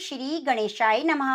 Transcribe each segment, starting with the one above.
श्री गणेशाय नमः।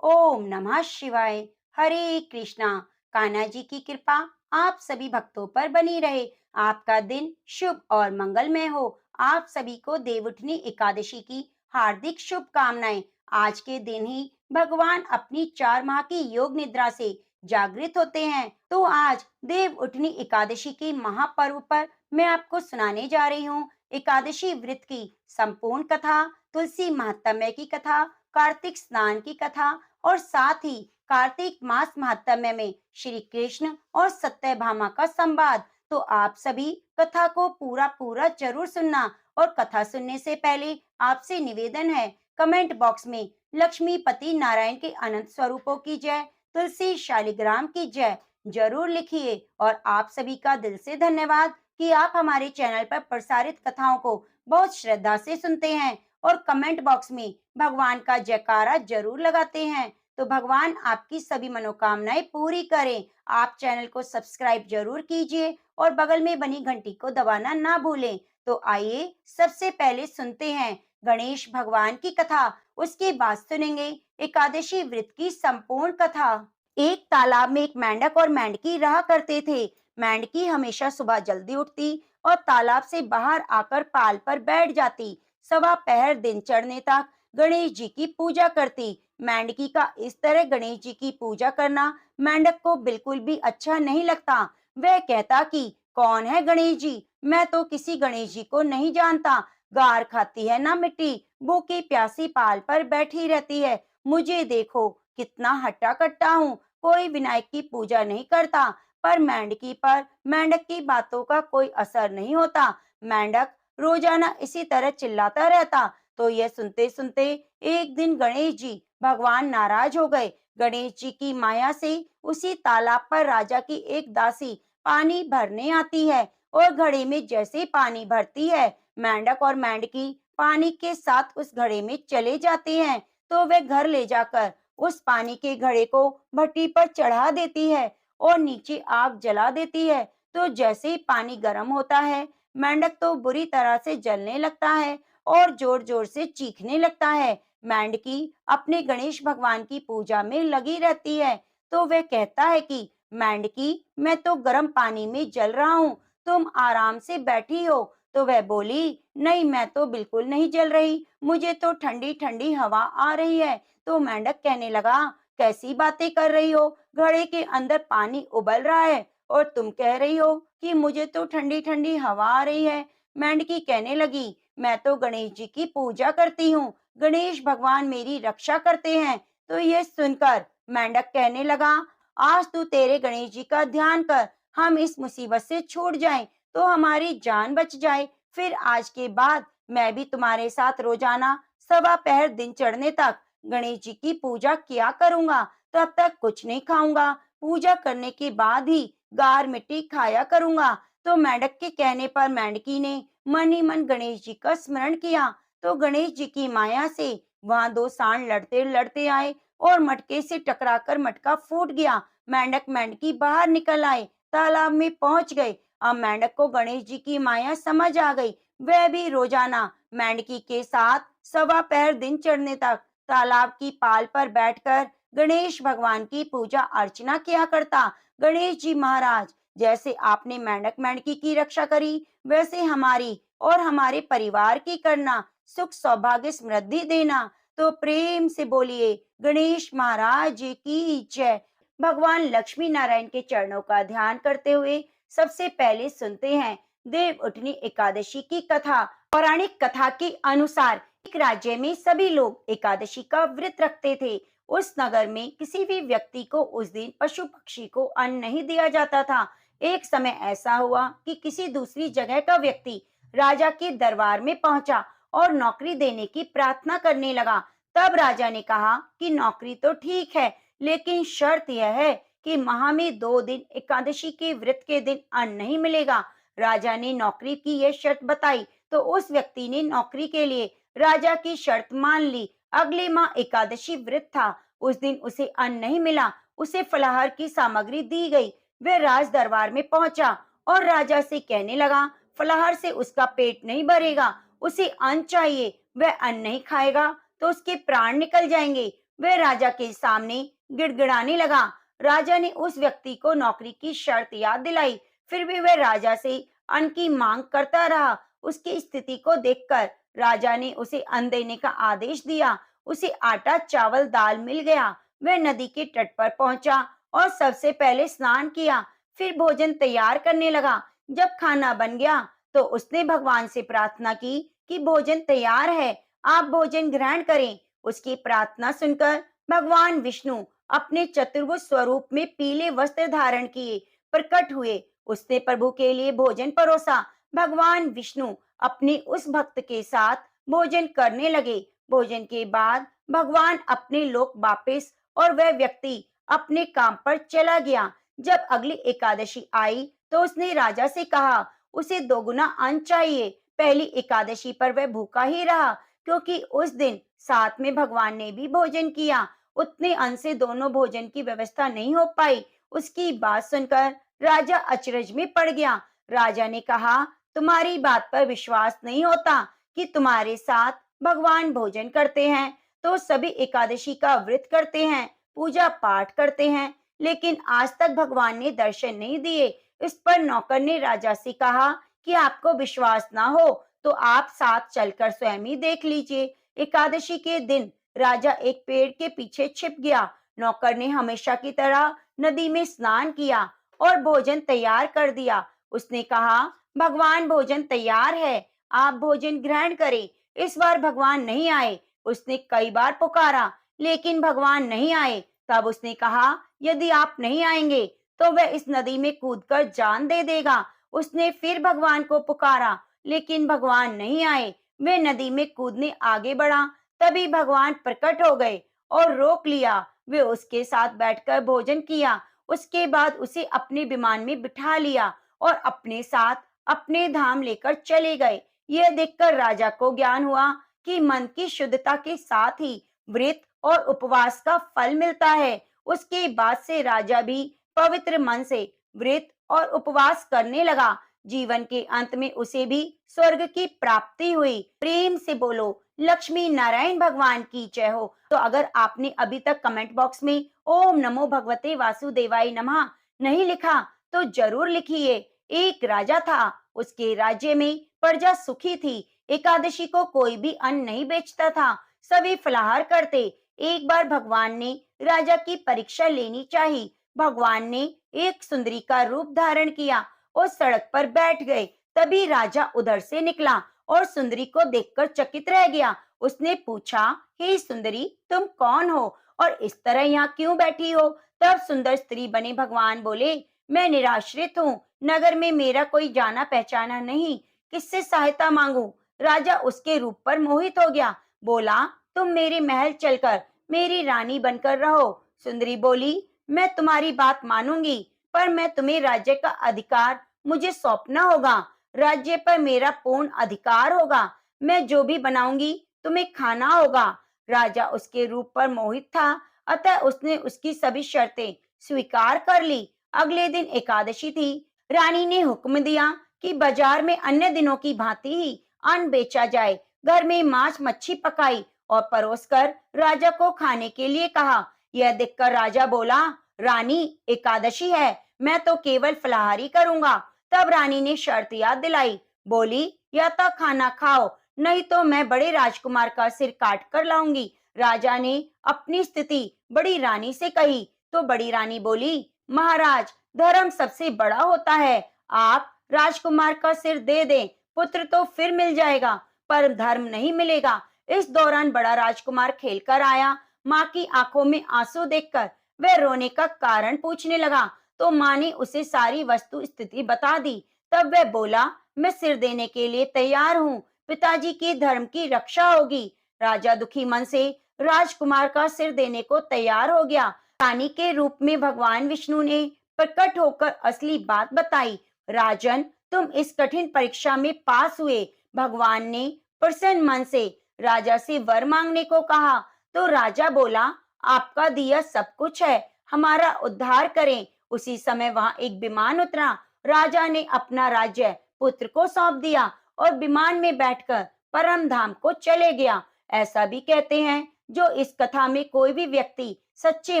ओम नमः शिवाय। हरे कृष्णा। कान्हा जी की कृपा आप सभी भक्तों पर बनी रहे। आपका दिन शुभ और मंगलमय हो। आप सभी को देवउठनी एकादशी की हार्दिक शुभकामनाएं। आज के दिन ही भगवान अपनी 4 माह की योग निद्रा से जागृत होते हैं, तो आज देव उठनी एकादशी के महापर्व पर मैं आपको सुनाने जा रही हूँ एकादशी व्रत की संपूर्ण कथा, तुलसी महात्म्य की कथा, कार्तिक स्नान की कथा और साथ ही कार्तिक मास महात्म्य में श्री कृष्ण और सत्यभामा का संवाद। तो आप सभी कथा को पूरा पूरा जरूर सुनना। और कथा सुनने से पहले आपसे निवेदन है, कमेंट बॉक्स में लक्ष्मीपति नारायण के अनंत स्वरूपों की जय, तुलसी शालिग्राम की जय जरूर लिखिए। और आप सभी का दिल से धन्यवाद कि आप हमारे चैनल पर प्रसारित कथाओं को बहुत श्रद्धा से सुनते हैं और कमेंट बॉक्स में भगवान का जयकारा जरूर लगाते हैं। तो भगवान आपकी सभी मनोकामनाएं पूरी करें। आप चैनल को सब्सक्राइब जरूर कीजिए और बगल में बनी घंटी को दबाना ना भूलें। तो आइए सबसे पहले सुनते हैं गणेश भगवान की कथा, उसके बाद सुनेंगे एकादशी व्रत की संपूर्ण कथा। एक तालाब में एक मेंढक और मेंढकी रहा करते थे। मेंढकी हमेशा सुबह जल्दी उठती और तालाब से बाहर आकर पाल पर बैठ जाती। सवा पहर दिन चढ़ने तक गणेश जी की पूजा करती। मेंढकी का इस तरह गणेश जी की पूजा करना मेंढक को बिल्कुल भी अच्छा नहीं लगता। वह कहता कि कौन है गणेश जी, मैं तो किसी गणेश जी को नहीं जानता। गार खाती है ना मिट्टी, भूखी प्यासी पाल पर बैठी रहती है। मुझे देखो कितना हट्टा कट्टा हूँ, कोई विनायक की पूजा नहीं करता। पर मेंढकी पर मेंढक की बातों का कोई असर नहीं होता। मेंढक रोजाना इसी तरह चिल्लाता रहता। तो यह सुनते सुनते एक दिन गणेश जी भगवान नाराज हो गए। गणेश जी की माया से उसी तालाब पर राजा की एक दासी पानी भरने आती है और घड़े में जैसे पानी भरती है, मेंढक और मेंढकी पानी के साथ उस घड़े में चले जाते हैं। तो वे घर ले जाकर उस पानी के घड़े को भट्टी पर चढ़ा देती है और नीचे आग जला देती है। तो जैसे ही पानी गर्म होता है, मेंढक तो बुरी तरह से जलने लगता है और जोर जोर से चीखने लगता है। मेंढकी अपने गणेश भगवान की पूजा में लगी रहती है। तो वह कहता है कि मेंढकी, मैं तो गर्म पानी में जल रहा हूँ, तुम आराम से बैठी हो। तो वह बोली, नहीं, मैं तो बिल्कुल नहीं जल रही, मुझे तो ठंडी ठंडी हवा आ रही है। तो मेंढक कहने लगा, कैसी बातें कर रही हो, घड़े के अंदर पानी उबल रहा है और तुम कह रही हो कि मुझे तो ठंडी ठंडी हवा आ रही है। मेंढकी कहने लगी, मैं तो गणेश जी की पूजा करती हूँ, गणेश भगवान मेरी रक्षा करते हैं। तो ये सुनकर मेंढक कहने लगा, आज तू तेरे गणेश जी का ध्यान कर, हम इस मुसीबत से छूट जाएं तो हमारी जान बच जाए। फिर आज के बाद मैं भी तुम्हारे साथ रोजाना सवा पहर दिन चढ़ने तक गणेश जी की पूजा किया करूंगा। तब तक कुछ नहीं खाऊंगा, पूजा करने के बाद ही गार मिट्टी खाया करूंगा। तो मेंढक के कहने पर मेंढकी ने मन ही मन गणेश जी का स्मरण किया। तो गणेश जी की माया से वहां दो सांड लड़ते लड़ते आए और मटके से टकराकर मटका फूट गया। मेंढक मेंढकी बाहर निकल आए, तालाब में पहुंच गए। अब मेंढक को गणेश जी की माया समझ आ गई। वह भी रोजाना मेंढकी के साथ सवा पहर दिन चढ़ने तक तालाब की पाल पर बैठकर गणेश भगवान की पूजा अर्चना किया करता। गणेश जी महाराज, जैसे आपने मेंढक मेंढकी की रक्षा करी, वैसे हमारी और हमारे परिवार की करना, सुख सौभाग्य समृद्धि देना। तो प्रेम से बोलिए गणेश महाराज जी की जय। भगवान लक्ष्मी नारायण के चरणों का ध्यान करते हुए सबसे पहले सुनते हैं देव उठनी एकादशी की कथा। पौराणिक कथा के अनुसार एक राज्य में सभी लोग एकादशी का व्रत रखते थे। उस नगर में किसी भी व्यक्ति को उस दिन पशु पक्षी को अन्न नहीं दिया जाता था। एक समय ऐसा हुआ कि किसी दूसरी जगह का व्यक्ति राजा के दरबार में पहुंचा और नौकरी देने की प्रार्थना करने लगा। तब राजा ने कहा कि नौकरी तो ठीक है, लेकिन शर्त यह है कि माह में 2 दिन एकादशी के व्रत के दिन अन्न नहीं मिलेगा। राजा ने नौकरी की यह शर्त बताई तो उस व्यक्ति ने नौकरी के लिए राजा की शर्त मान ली। अगले माह एकादशी व्रत था। उस दिन उसे अन्न नहीं मिला, उसे फलाहार की सामग्री दी गई। वह राज दरबार में पहुंचा और राजा से कहने लगा, फलाहार से उसका पेट नहीं भरेगा, उसे अन्न चाहिए, वह अन्न नहीं खाएगा तो उसके प्राण निकल जाएंगे। वह राजा के सामने गिड़गिड़ाने लगा। राजा ने उस व्यक्ति को नौकरी की शर्त याद दिलाई, फिर भी वह राजा से अन्न की मांग करता रहा। उसकी स्थिति को देखकर राजा ने उसे अन्न देने का आदेश दिया। उसे आटा, चावल, दाल मिल गया। वह नदी के तट पर पहुंचा और सबसे पहले स्नान किया, फिर भोजन तैयार करने लगा। जब खाना बन गया तो उसने भगवान से प्रार्थना की कि भोजन तैयार है, आप भोजन ग्रहण करें। उसकी प्रार्थना सुनकर भगवान विष्णु अपने चतुर्भुज स्वरूप में पीले वस्त्र धारण किए प्रकट हुए। उसने प्रभु के लिए भोजन परोसा। भगवान विष्णु अपने उस भक्त के साथ भोजन करने लगे। भोजन के बाद भगवान अपने लोक वापस और वह व्यक्ति अपने काम पर चला गया। जब अगली एकादशी आई तो उसने राजा से कहा उसे दोगुना अन्न चाहिए। पहली एकादशी पर वह भूखा ही रहा, क्योंकि उस दिन साथ में भगवान ने भी भोजन किया। उतने अन्न से दोनों भोजन की व्यवस्था नहीं हो पाई। उसकी बात सुनकर राजा अचरज में पड़ गया। राजा ने कहा, तुम्हारी बात पर विश्वास नहीं होता कि तुम्हारे साथ भगवान भोजन करते हैं, तो सभी एकादशी का व्रत करते हैं, पूजा पाठ करते हैं, लेकिन आज तक भगवान ने दर्शन नहीं दिए। इस पर नौकर ने राजा से कहा कि आपको विश्वास ना हो तो आप साथ चलकर स्वयं ही देख लीजिए। एकादशी के दिन राजा एक पेड़ के पीछे छिप गया। नौकर ने हमेशा की तरह नदी में स्नान किया और भोजन तैयार कर दिया। उसने कहा, भगवान भोजन तैयार है, आप भोजन ग्रहण करें। इस बार भगवान नहीं आए। उसने कई बार पुकारा, लेकिन भगवान नहीं आए। तब उसने कहा, यदि आप नहीं आएंगे तो वह इस नदी में कूदकर जान दे देगा। उसने फिर भगवान को पुकारा, लेकिन भगवान नहीं आए। वे नदी में कूदने आगे बढ़ा, तभी भगवान प्रकट हो गए और रोक लिया। वे उसके साथ बैठकर भोजन किया। उसके बाद उसे अपने विमान में बिठा लिया और अपने साथ अपने धाम लेकर चले गए। यह देखकर राजा को ज्ञान हुआ कि मन की शुद्धता के साथ ही व्रत और उपवास का फल मिलता है। उसके बाद से राजा भी पवित्र मन से व्रत और उपवास करने लगा। जीवन के अंत में उसे भी स्वर्ग की प्राप्ति हुई। प्रेम से बोलो लक्ष्मी नारायण भगवान की जय हो। तो अगर आपने अभी तक कमेंट बॉक्स में ओम नमो भगवते वासुदेवाय नमः नहीं लिखा तो जरूर लिखिए। एक राजा था, उसके राज्य में प्रजा सुखी थी। एकादशी को कोई भी अन्न नहीं बेचता था, सभी फलाहार करते। एक बार भगवान ने राजा की परीक्षा लेनी चाहिए। भगवान ने एक सुंदरी का रूप धारण किया और सड़क पर बैठ गए। तभी राजा उधर से निकला और सुंदरी को देखकर चकित रह गया। उसने पूछा, हे सुंदरी, तुम कौन हो और इस तरह यहाँ क्यों बैठी हो? तब सुंदर स्त्री बने भगवान बोले, मैं निराश्रित हूँ, नगर में मेरा कोई जाना पहचाना नहीं, किससे सहायता मांगू? राजा उसके रूप पर मोहित हो गया। बोला, तुम मेरे महल चलकर मेरी रानी बनकर रहो। सुंदरी बोली, मैं तुम्हारी बात मानूंगी, पर मैं तुम्हें राज्य का अधिकार मुझे सौंपना होगा। राज्य पर मेरा पूर्ण अधिकार होगा। मैं जो भी बनाऊंगी तुम्हें खाना होगा। राजा उसके रूप पर मोहित था, अतः उसने उसकी सभी शर्तें स्वीकार कर ली। अगले दिन एकादशी थी। रानी ने हुक्म दिया कि बाजार में अन्य दिनों की भांति ही अन्न बेचा जाए। घर में मांस मच्छी पकाई और परोसकर राजा को खाने के लिए कहा। यह देखकर राजा बोला, रानी, एकादशी है, मैं तो केवल फलाहारी करूंगा। तब रानी ने शर्त याद दिलाई। बोली, या तो खाना खाओ, नहीं तो मैं बड़े राजकुमार का सिर काट कर लाऊंगी। राजा ने अपनी स्थिति बड़ी रानी से कही तो बड़ी रानी बोली, महाराज, धर्म सबसे बड़ा होता है। आप राजकुमार का सिर दे दें, पुत्र तो फिर मिल जाएगा, पर धर्म नहीं मिलेगा। इस दौरान बड़ा राजकुमार खेलकर आया। माँ की आंखों में आंसू देखकर वह रोने का कारण पूछने लगा, तो माँ ने उसे सारी वस्तु स्थिति बता दी। तब वह बोला, मैं सिर देने के लिए तैयार हूँ, पिताजी के धर्म की रक्षा होगी। राजा दुखी मन से राजकुमार का सिर देने को तैयार हो गया। रानी के रूप में भगवान विष्णु ने प्रकट होकर असली बात बताई। राजन, तुम इस कठिन परीक्षा में पास हुए। भगवान ने प्रसन्न मन से राजा से वर मांगने को कहा। तो राजा बोला, आपका दिया सब कुछ है, हमारा उद्धार करें। उसी समय वहां एक विमान उतरा। राजा ने अपना राज्य पुत्र को सौंप दिया और विमान में बैठकर परम धाम को चले गया। ऐसा भी कहते हैं, जो इस कथा में कोई भी व्यक्ति सच्चे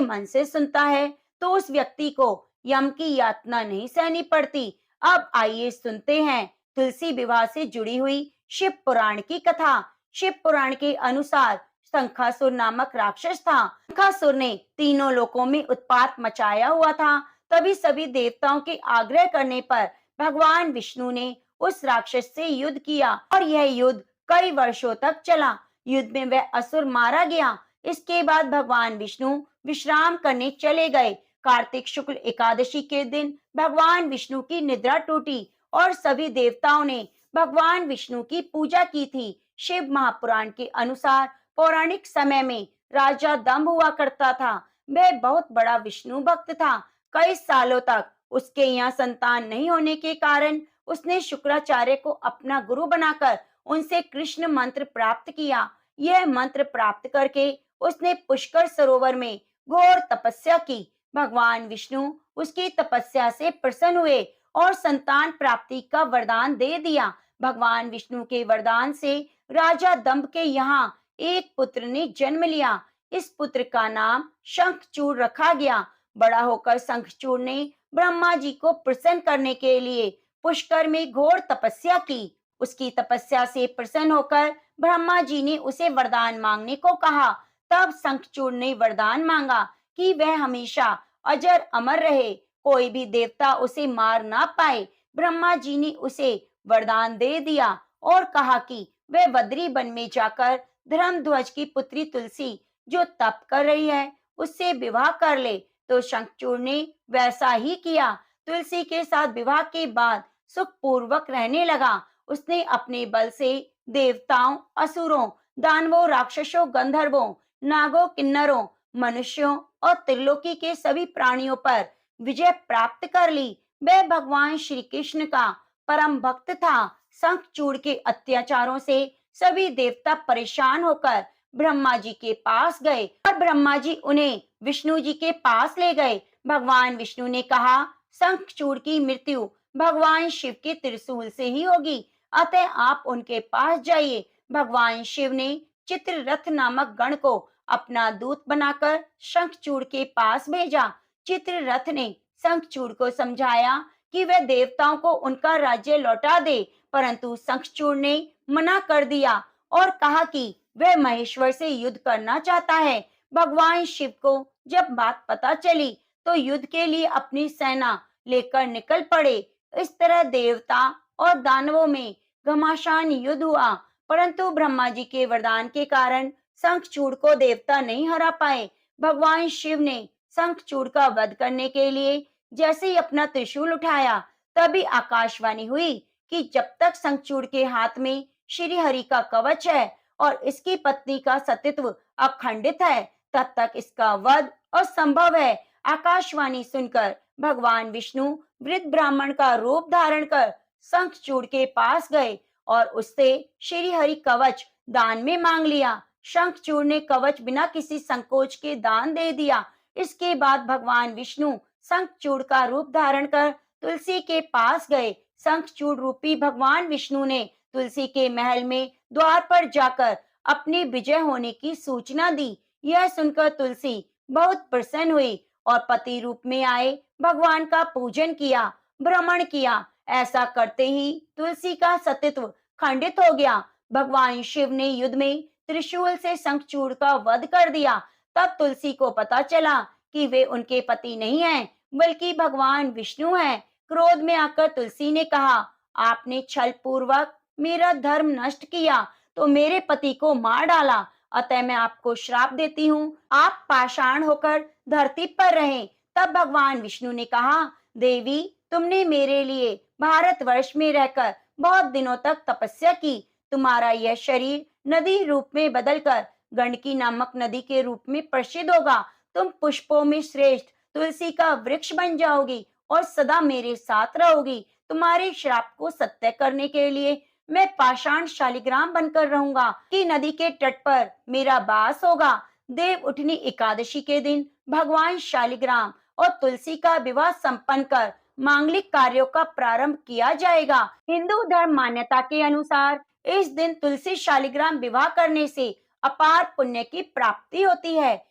मन से सुनता है तो उस व्यक्ति को यम की यातना नहीं सहनी पड़ती। अब आइए सुनते हैं तुलसी विवाह से जुड़ी हुई शिव पुराण की कथा। शिव पुराण के अनुसार शंखासुर नामक राक्षस था। शंखासुर ने तीनों लोकों में उत्पात मचाया हुआ था। तभी सभी देवताओं के आग्रह करने पर भगवान विष्णु ने उस राक्षस से युद्ध किया और यह युद्ध कई वर्षों तक चला। युद्ध में वह असुर मारा गया। इसके बाद भगवान विष्णु विश्राम करने चले गए। कार्तिक शुक्ल एकादशी के दिन भगवान विष्णु की निद्रा टूटी और सभी देवताओं ने भगवान विष्णु की पूजा की थी। शिव महापुराण के अनुसार पौराणिक समय में राजा दंभ हुआ करता था। वह बहुत बड़ा विष्णु भक्त था। कई सालों तक उसके यहाँ संतान नहीं होने के कारण उसने शुक्राचार्य को अपना गुरु बनाकर उनसे कृष्ण मंत्र प्राप्त किया। यह मंत्र प्राप्त करके उसने पुष्कर सरोवर में घोर तपस्या की। भगवान विष्णु उसकी तपस्या से प्रसन्न हुए और संतान प्राप्ति का वरदान दे दिया। भगवान विष्णु के वरदान से राजा दंभ के यहाँ एक पुत्र ने जन्म लिया। इस पुत्र का नाम शंखचूड़ रखा गया। बड़ा होकर शंखचूड़ ने ब्रह्मा जी को प्रसन्न करने के लिए पुष्कर में घोर तपस्या की। उसकी तपस्या से प्रसन्न होकर ब्रह्मा जी ने उसे वरदान मांगने को कहा। तब शंखचूड़ ने वरदान मांगा कि वह हमेशा अजर अमर रहे, कोई भी देवता उसे मार ना पाए। ब्रह्मा जी ने उसे वरदान दे दिया और कहा कि वह बद्री वन में जाकर धर्मध्वज की पुत्री तुलसी जो तप कर रही है उससे विवाह कर ले। तो शंखचूड़ ने वैसा ही किया। तुलसी के साथ विवाह के बाद सुख पूर्वक रहने लगा। उसने अपने बल से देवताओं, असुरों, दानवों, राक्षसों, गंधर्वों, नागों, किन्नरों, मनुष्यों और त्रिलोकी के सभी प्राणियों पर विजय प्राप्त कर ली। वह भगवान श्री कृष्ण का परम भक्त था। शंखचूड़ के अत्याचारों से सभी देवता परेशान होकर ब्रह्मा जी के पास गए और ब्रह्मा जी उन्हें विष्णु जी के पास ले गए। भगवान विष्णु ने कहा, शंखचूड़ की मृत्यु भगवान शिव के त्रिशूल से ही होगी, अतः आप उनके पास जाइए। भगवान शिव ने चित्ररथ नामक गण को अपना दूत बनाकर शंखचूड़ के पास भेजा। चित्ररथ ने शंखचूड़ को समझाया कि वह देवताओं को उनका राज्य लौटा दे, परंतु शंखचूड़ ने मना कर दिया और कहा कि वह महेश्वर से युद्ध करना चाहता है। भगवान शिव को जब बात पता चली तो युद्ध के लिए अपनी सेना लेकर निकल पड़े। इस तरह देवता और दानवों में घमासान युद्ध हुआ, परंतु ब्रह्मा जी के वरदान के कारण शंखचूड़ को देवता नहीं हरा पाए। भगवान शिव ने शंखचूड़ का वध करने के लिए जैसे ही अपना त्रिशूल उठाया, तभी आकाशवाणी हुई कि जब तक शंखचूड़ के हाथ में श्री हरि का कवच है और इसकी पत्नी का सतीत्व अखंडित है, तब तक इसका वध असंभव है। आकाशवाणी सुनकर भगवान विष्णु वृद्ध ब्राह्मण का रूप धारण कर शंखचूड़ के पास गए और उससे श्री हरि कवच दान में मांग लिया। शंखचूड़ ने कवच बिना किसी संकोच के दान दे दिया। इसके बाद भगवान विष्णु शंखचूड़ का रूप धारण कर तुलसी के पास गए। शंखचूड़ रूपी भगवान विष्णु ने तुलसी के महल में द्वार पर जाकर अपनी विजय होने की सूचना दी। यह सुनकर तुलसी बहुत प्रसन्न हुई और पति रूप में आए भगवान का पूजन किया, भ्रमण किया। ऐसा करते ही तुलसी का सतीत्व खंडित हो गया। भगवान शिव ने युद्ध में त्रिशूल से शंखचूड़ का वध कर दिया। तब तुलसी को पता चला कि वे उनके पति नहीं हैं, बल्कि भगवान विष्णु हैं। क्रोध में आकर तुलसी ने कहा, आपने छल पूर्वक मेरा धर्म नष्ट किया तो मेरे पति को मार डाला, अतः मैं आपको श्राप देती हूँ, आप पाषाण होकर धरती पर रहें। तब भगवान विष्णु ने कहा, देवी, तुमने मेरे लिए भारतवर्ष में रहकर बहुत दिनों तक तपस्या की। तुम्हारा यह शरीर नदी रूप में बदलकर गंडकी नामक नदी के रूप में प्रसिद्ध होगा। तुम पुष्पों में श्रेष्ठ तुलसी का वृक्ष बन जाओगी और सदा मेरे साथ रहोगी। तुम्हारे श्राप को सत्य करने के लिए मैं पाषाण शालिग्राम बनकर रहूंगा कि नदी के तट पर मेरा वास होगा। देव उठनी एकादशी के दिन भगवान शालिग्राम और तुलसी का विवाह संपन्न कर मांगलिक कार्यों का प्रारंभ किया जाएगा। हिंदू धर्म मान्यता के अनुसार इस दिन तुलसी शालिग्राम विवाह करने से अपार पुण्य की प्राप्ति होती है।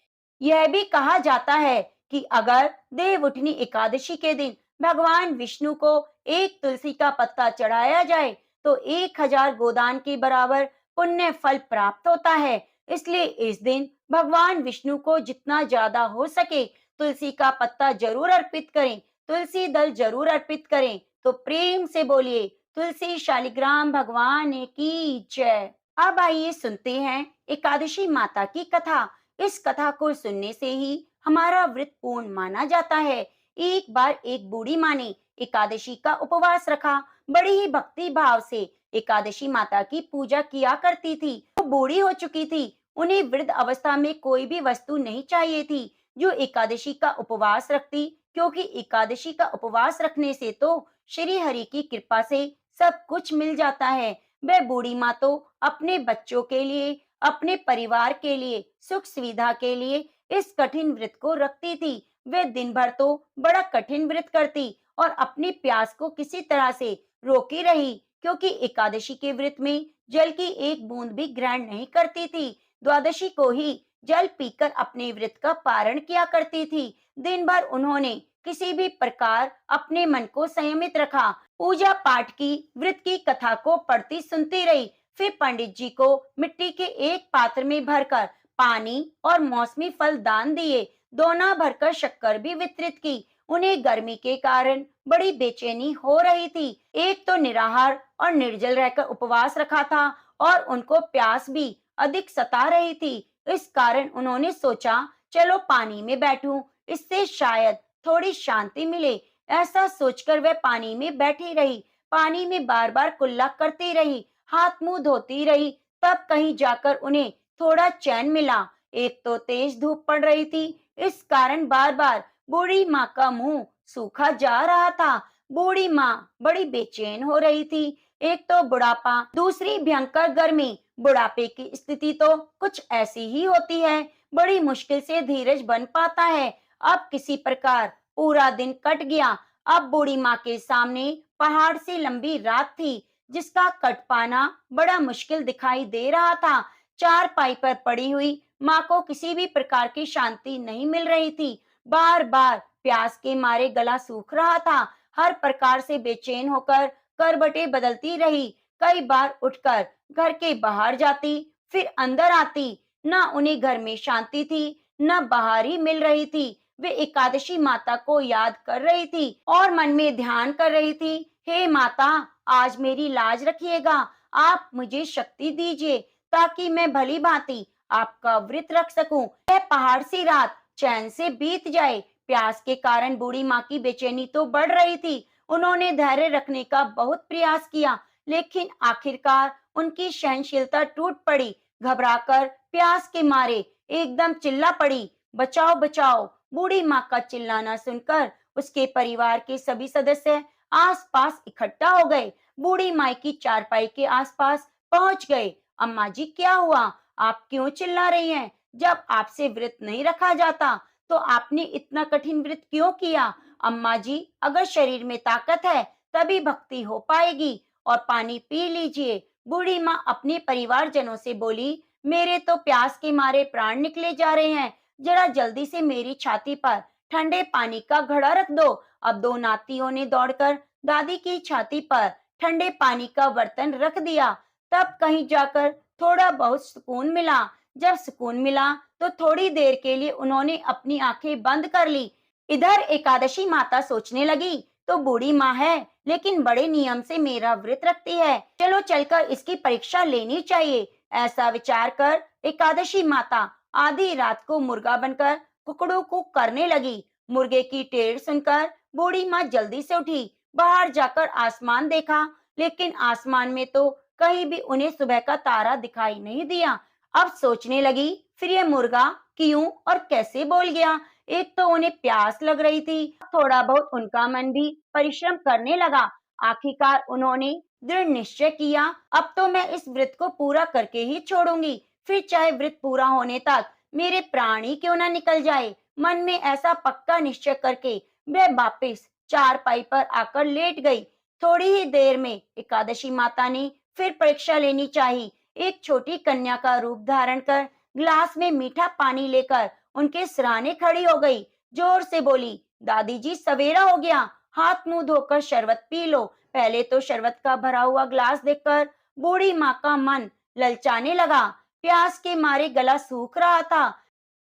यह भी कहा जाता है कि अगर देवउठनी एकादशी के दिन भगवान विष्णु को एक तुलसी का पत्ता चढ़ाया जाए तो 1000 गोदान के बराबर पुण्य फल प्राप्त होता है। इसलिए इस दिन भगवान विष्णु को जितना ज्यादा हो सके तुलसी का पत्ता जरूर अर्पित करें, तुलसी दल जरूर अर्पित करें। तो प्रेम से बोलिए तुलसी शालिग्राम भगवान की जय। अब आइए सुनते हैं एकादशी माता की कथा। इस कथा को सुनने से ही हमारा व्रत पूर्ण माना जाता है। एक बार एक बूढ़ी माँ ने एकादशी का उपवास रखा। बड़ी ही भक्ति भाव से एकादशी माता की पूजा किया करती थी। वो बूढ़ी हो चुकी थी, उन्हें वृद्ध अवस्था में कोई भी वस्तु नहीं चाहिए थी जो एकादशी का उपवास रखती, क्योंकि एकादशी का उपवास रखने से तो श्री हरि की कृपा से सब कुछ मिल जाता है। वह बूढ़ी माँ तो अपने बच्चों के लिए, अपने परिवार के लिए, सुख सुविधा के लिए इस कठिन व्रत को रखती थी। वे दिन भर तो बड़ा कठिन व्रत करती और अपनी प्यास को किसी तरह से रोकी रही, क्योंकि एकादशी के व्रत में जल की एक बूंद भी ग्रहण नहीं करती थी। द्वादशी को ही जल पीकर अपने व्रत का पारण किया करती थी। दिन भर उन्होंने किसी भी प्रकार अपने मन को संयमित रखा, पूजा पाठ की, व्रत की कथा को पढ़ती सुनती रही। फिर पंडित जी को मिट्टी के एक पात्र में भरकर पानी और मौसमी फल दान दिए। दोना भरकर शक्कर भी वितरित की। उन्हें गर्मी के कारण बड़ी बेचैनी हो रही थी। एक तो निराहार और निर्जल रहकर उपवास रखा था और उनको प्यास भी अधिक सता रही थी। इस कारण उन्होंने सोचा चलो पानी में बैठूं, इससे शायद थोड़ी शांति मिले। ऐसा सोचकर वह पानी में बैठी रही। पानी में बार बार कुल्ला करती रही, हाथ मुंह धोती रही। तब कहीं जाकर उन्हें थोड़ा चैन मिला। एक तो तेज धूप पड़ रही थी, इस कारण बार बार बूढ़ी माँ का मुंह सूखा जा रहा था। बूढ़ी माँ बड़ी बेचैन हो रही थी। एक तो बुढ़ापा, दूसरी भयंकर गर्मी। बुढ़ापे की स्थिति तो कुछ ऐसी ही होती है, बड़ी मुश्किल से धीरज बन पाता है। अब किसी प्रकार पूरा दिन कट गया। अब बूढ़ी माँ के सामने पहाड़ से लंबी रात थी, जिसका कट पाना बड़ा मुश्किल दिखाई दे रहा था। चारपाई पर पड़ी हुई माँ को किसी भी प्रकार की शांति नहीं मिल रही थी। बार बार प्यास के मारे गला सूख रहा था। हर प्रकार से बेचैन होकर करवटें बदलती रही। कई बार उठकर घर के बाहर जाती, फिर अंदर आती। न उन्हें घर में शांति थी, न बाहर ही मिल रही थी। वे एकादशी माता को याद कर रही थी और मन में ध्यान कर रही थी, हे माता, आज मेरी लाज रखिएगा। आप मुझे शक्ति दीजिए ताकि मैं भली भांति आपका व्रत रख सकूं। यह पहाड़ सी रात चैन से बीत जाए। प्यास के कारण बूढ़ी माँ की बेचैनी तो बढ़ रही थी। उन्होंने धैर्य रखने का बहुत प्रयास किया, लेकिन आखिरकार उनकी सहनशीलता टूट पड़ी। घबराकर प्यास के मारे एकदम चिल्ला पड़ी, बचाओ बचाओ। बूढ़ी माँ का चिल्लाना सुनकर उसके परिवार के सभी सदस्य आसपास इकट्ठा हो गए। बूढ़ी माई की चारपाई के आसपास पहुंच गए। अम्मा जी, क्या हुआ? आप क्यों चिल्ला रही हैं? जब आपसे व्रत नहीं रखा जाता तो आपने इतना कठिन व्रत क्यों किया? अम्मा जी, अगर शरीर में ताकत है तभी भक्ति हो पाएगी। और पानी पी लीजिए। बूढ़ी माँ अपने परिवारजनों से बोली, मेरे तो प्यास के मारे प्राण निकले जा रहे हैं। जरा जल्दी से मेरी छाती पर ठंडे पानी का घड़ा रख दो। अब दो नातियों ने दौड़कर दादी की छाती पर ठंडे पानी का बर्तन रख दिया। तब कहीं जाकर थोड़ा बहुत सुकून मिला। जब सुकून मिला तो थोड़ी देर के लिए उन्होंने अपनी आंखें बंद कर ली। इधर एकादशी माता सोचने लगी, तो बूढ़ी माँ है लेकिन बड़े नियम से मेरा व्रत रखती है, चलो चलकर इसकी परीक्षा लेनी चाहिए। ऐसा विचार कर एकादशी माता आधी रात को मुर्गा बनकर कुकड़ों को करने लगी। मुर्गे की टेर सुनकर बूढ़ी माँ जल्दी से उठी। बाहर जाकर आसमान देखा, लेकिन आसमान में तो कहीं भी उन्हें सुबह का तारा दिखाई नहीं दिया। अब सोचने लगी, फिर ये मुर्गा क्यों और कैसे बोल गया? एक तो उन्हें प्यास लग रही थी, थोड़ा बहुत उनका मन भी परिश्रम करने लगा। आखिरकार उन्होंने दृढ़ निश्चय किया, अब तो मैं इस व्रत को पूरा करके ही छोड़ूंगी, फिर चाहे व्रत पूरा होने तक मेरे प्राण ही क्यों ना निकल जाए। मन में ऐसा पक्का निश्चय करके वह वापस चारपाई पर आकर लेट गई। थोड़ी ही देर में एकादशी माता ने फिर परीक्षा लेनी चाहिए। एक छोटी कन्या का रूप धारण कर ग्लास में मीठा पानी लेकर उनके सिरहाने खड़ी हो गई। जोर से बोली, दादी जी सवेरा हो गया, हाथ मुंह धोकर शरबत पी लो। पहले तो शरबत का भरा हुआ ग्लास देखकर बूढ़ी माँ का मन ललचाने लगा। प्यास के मारे गला सूख रहा था।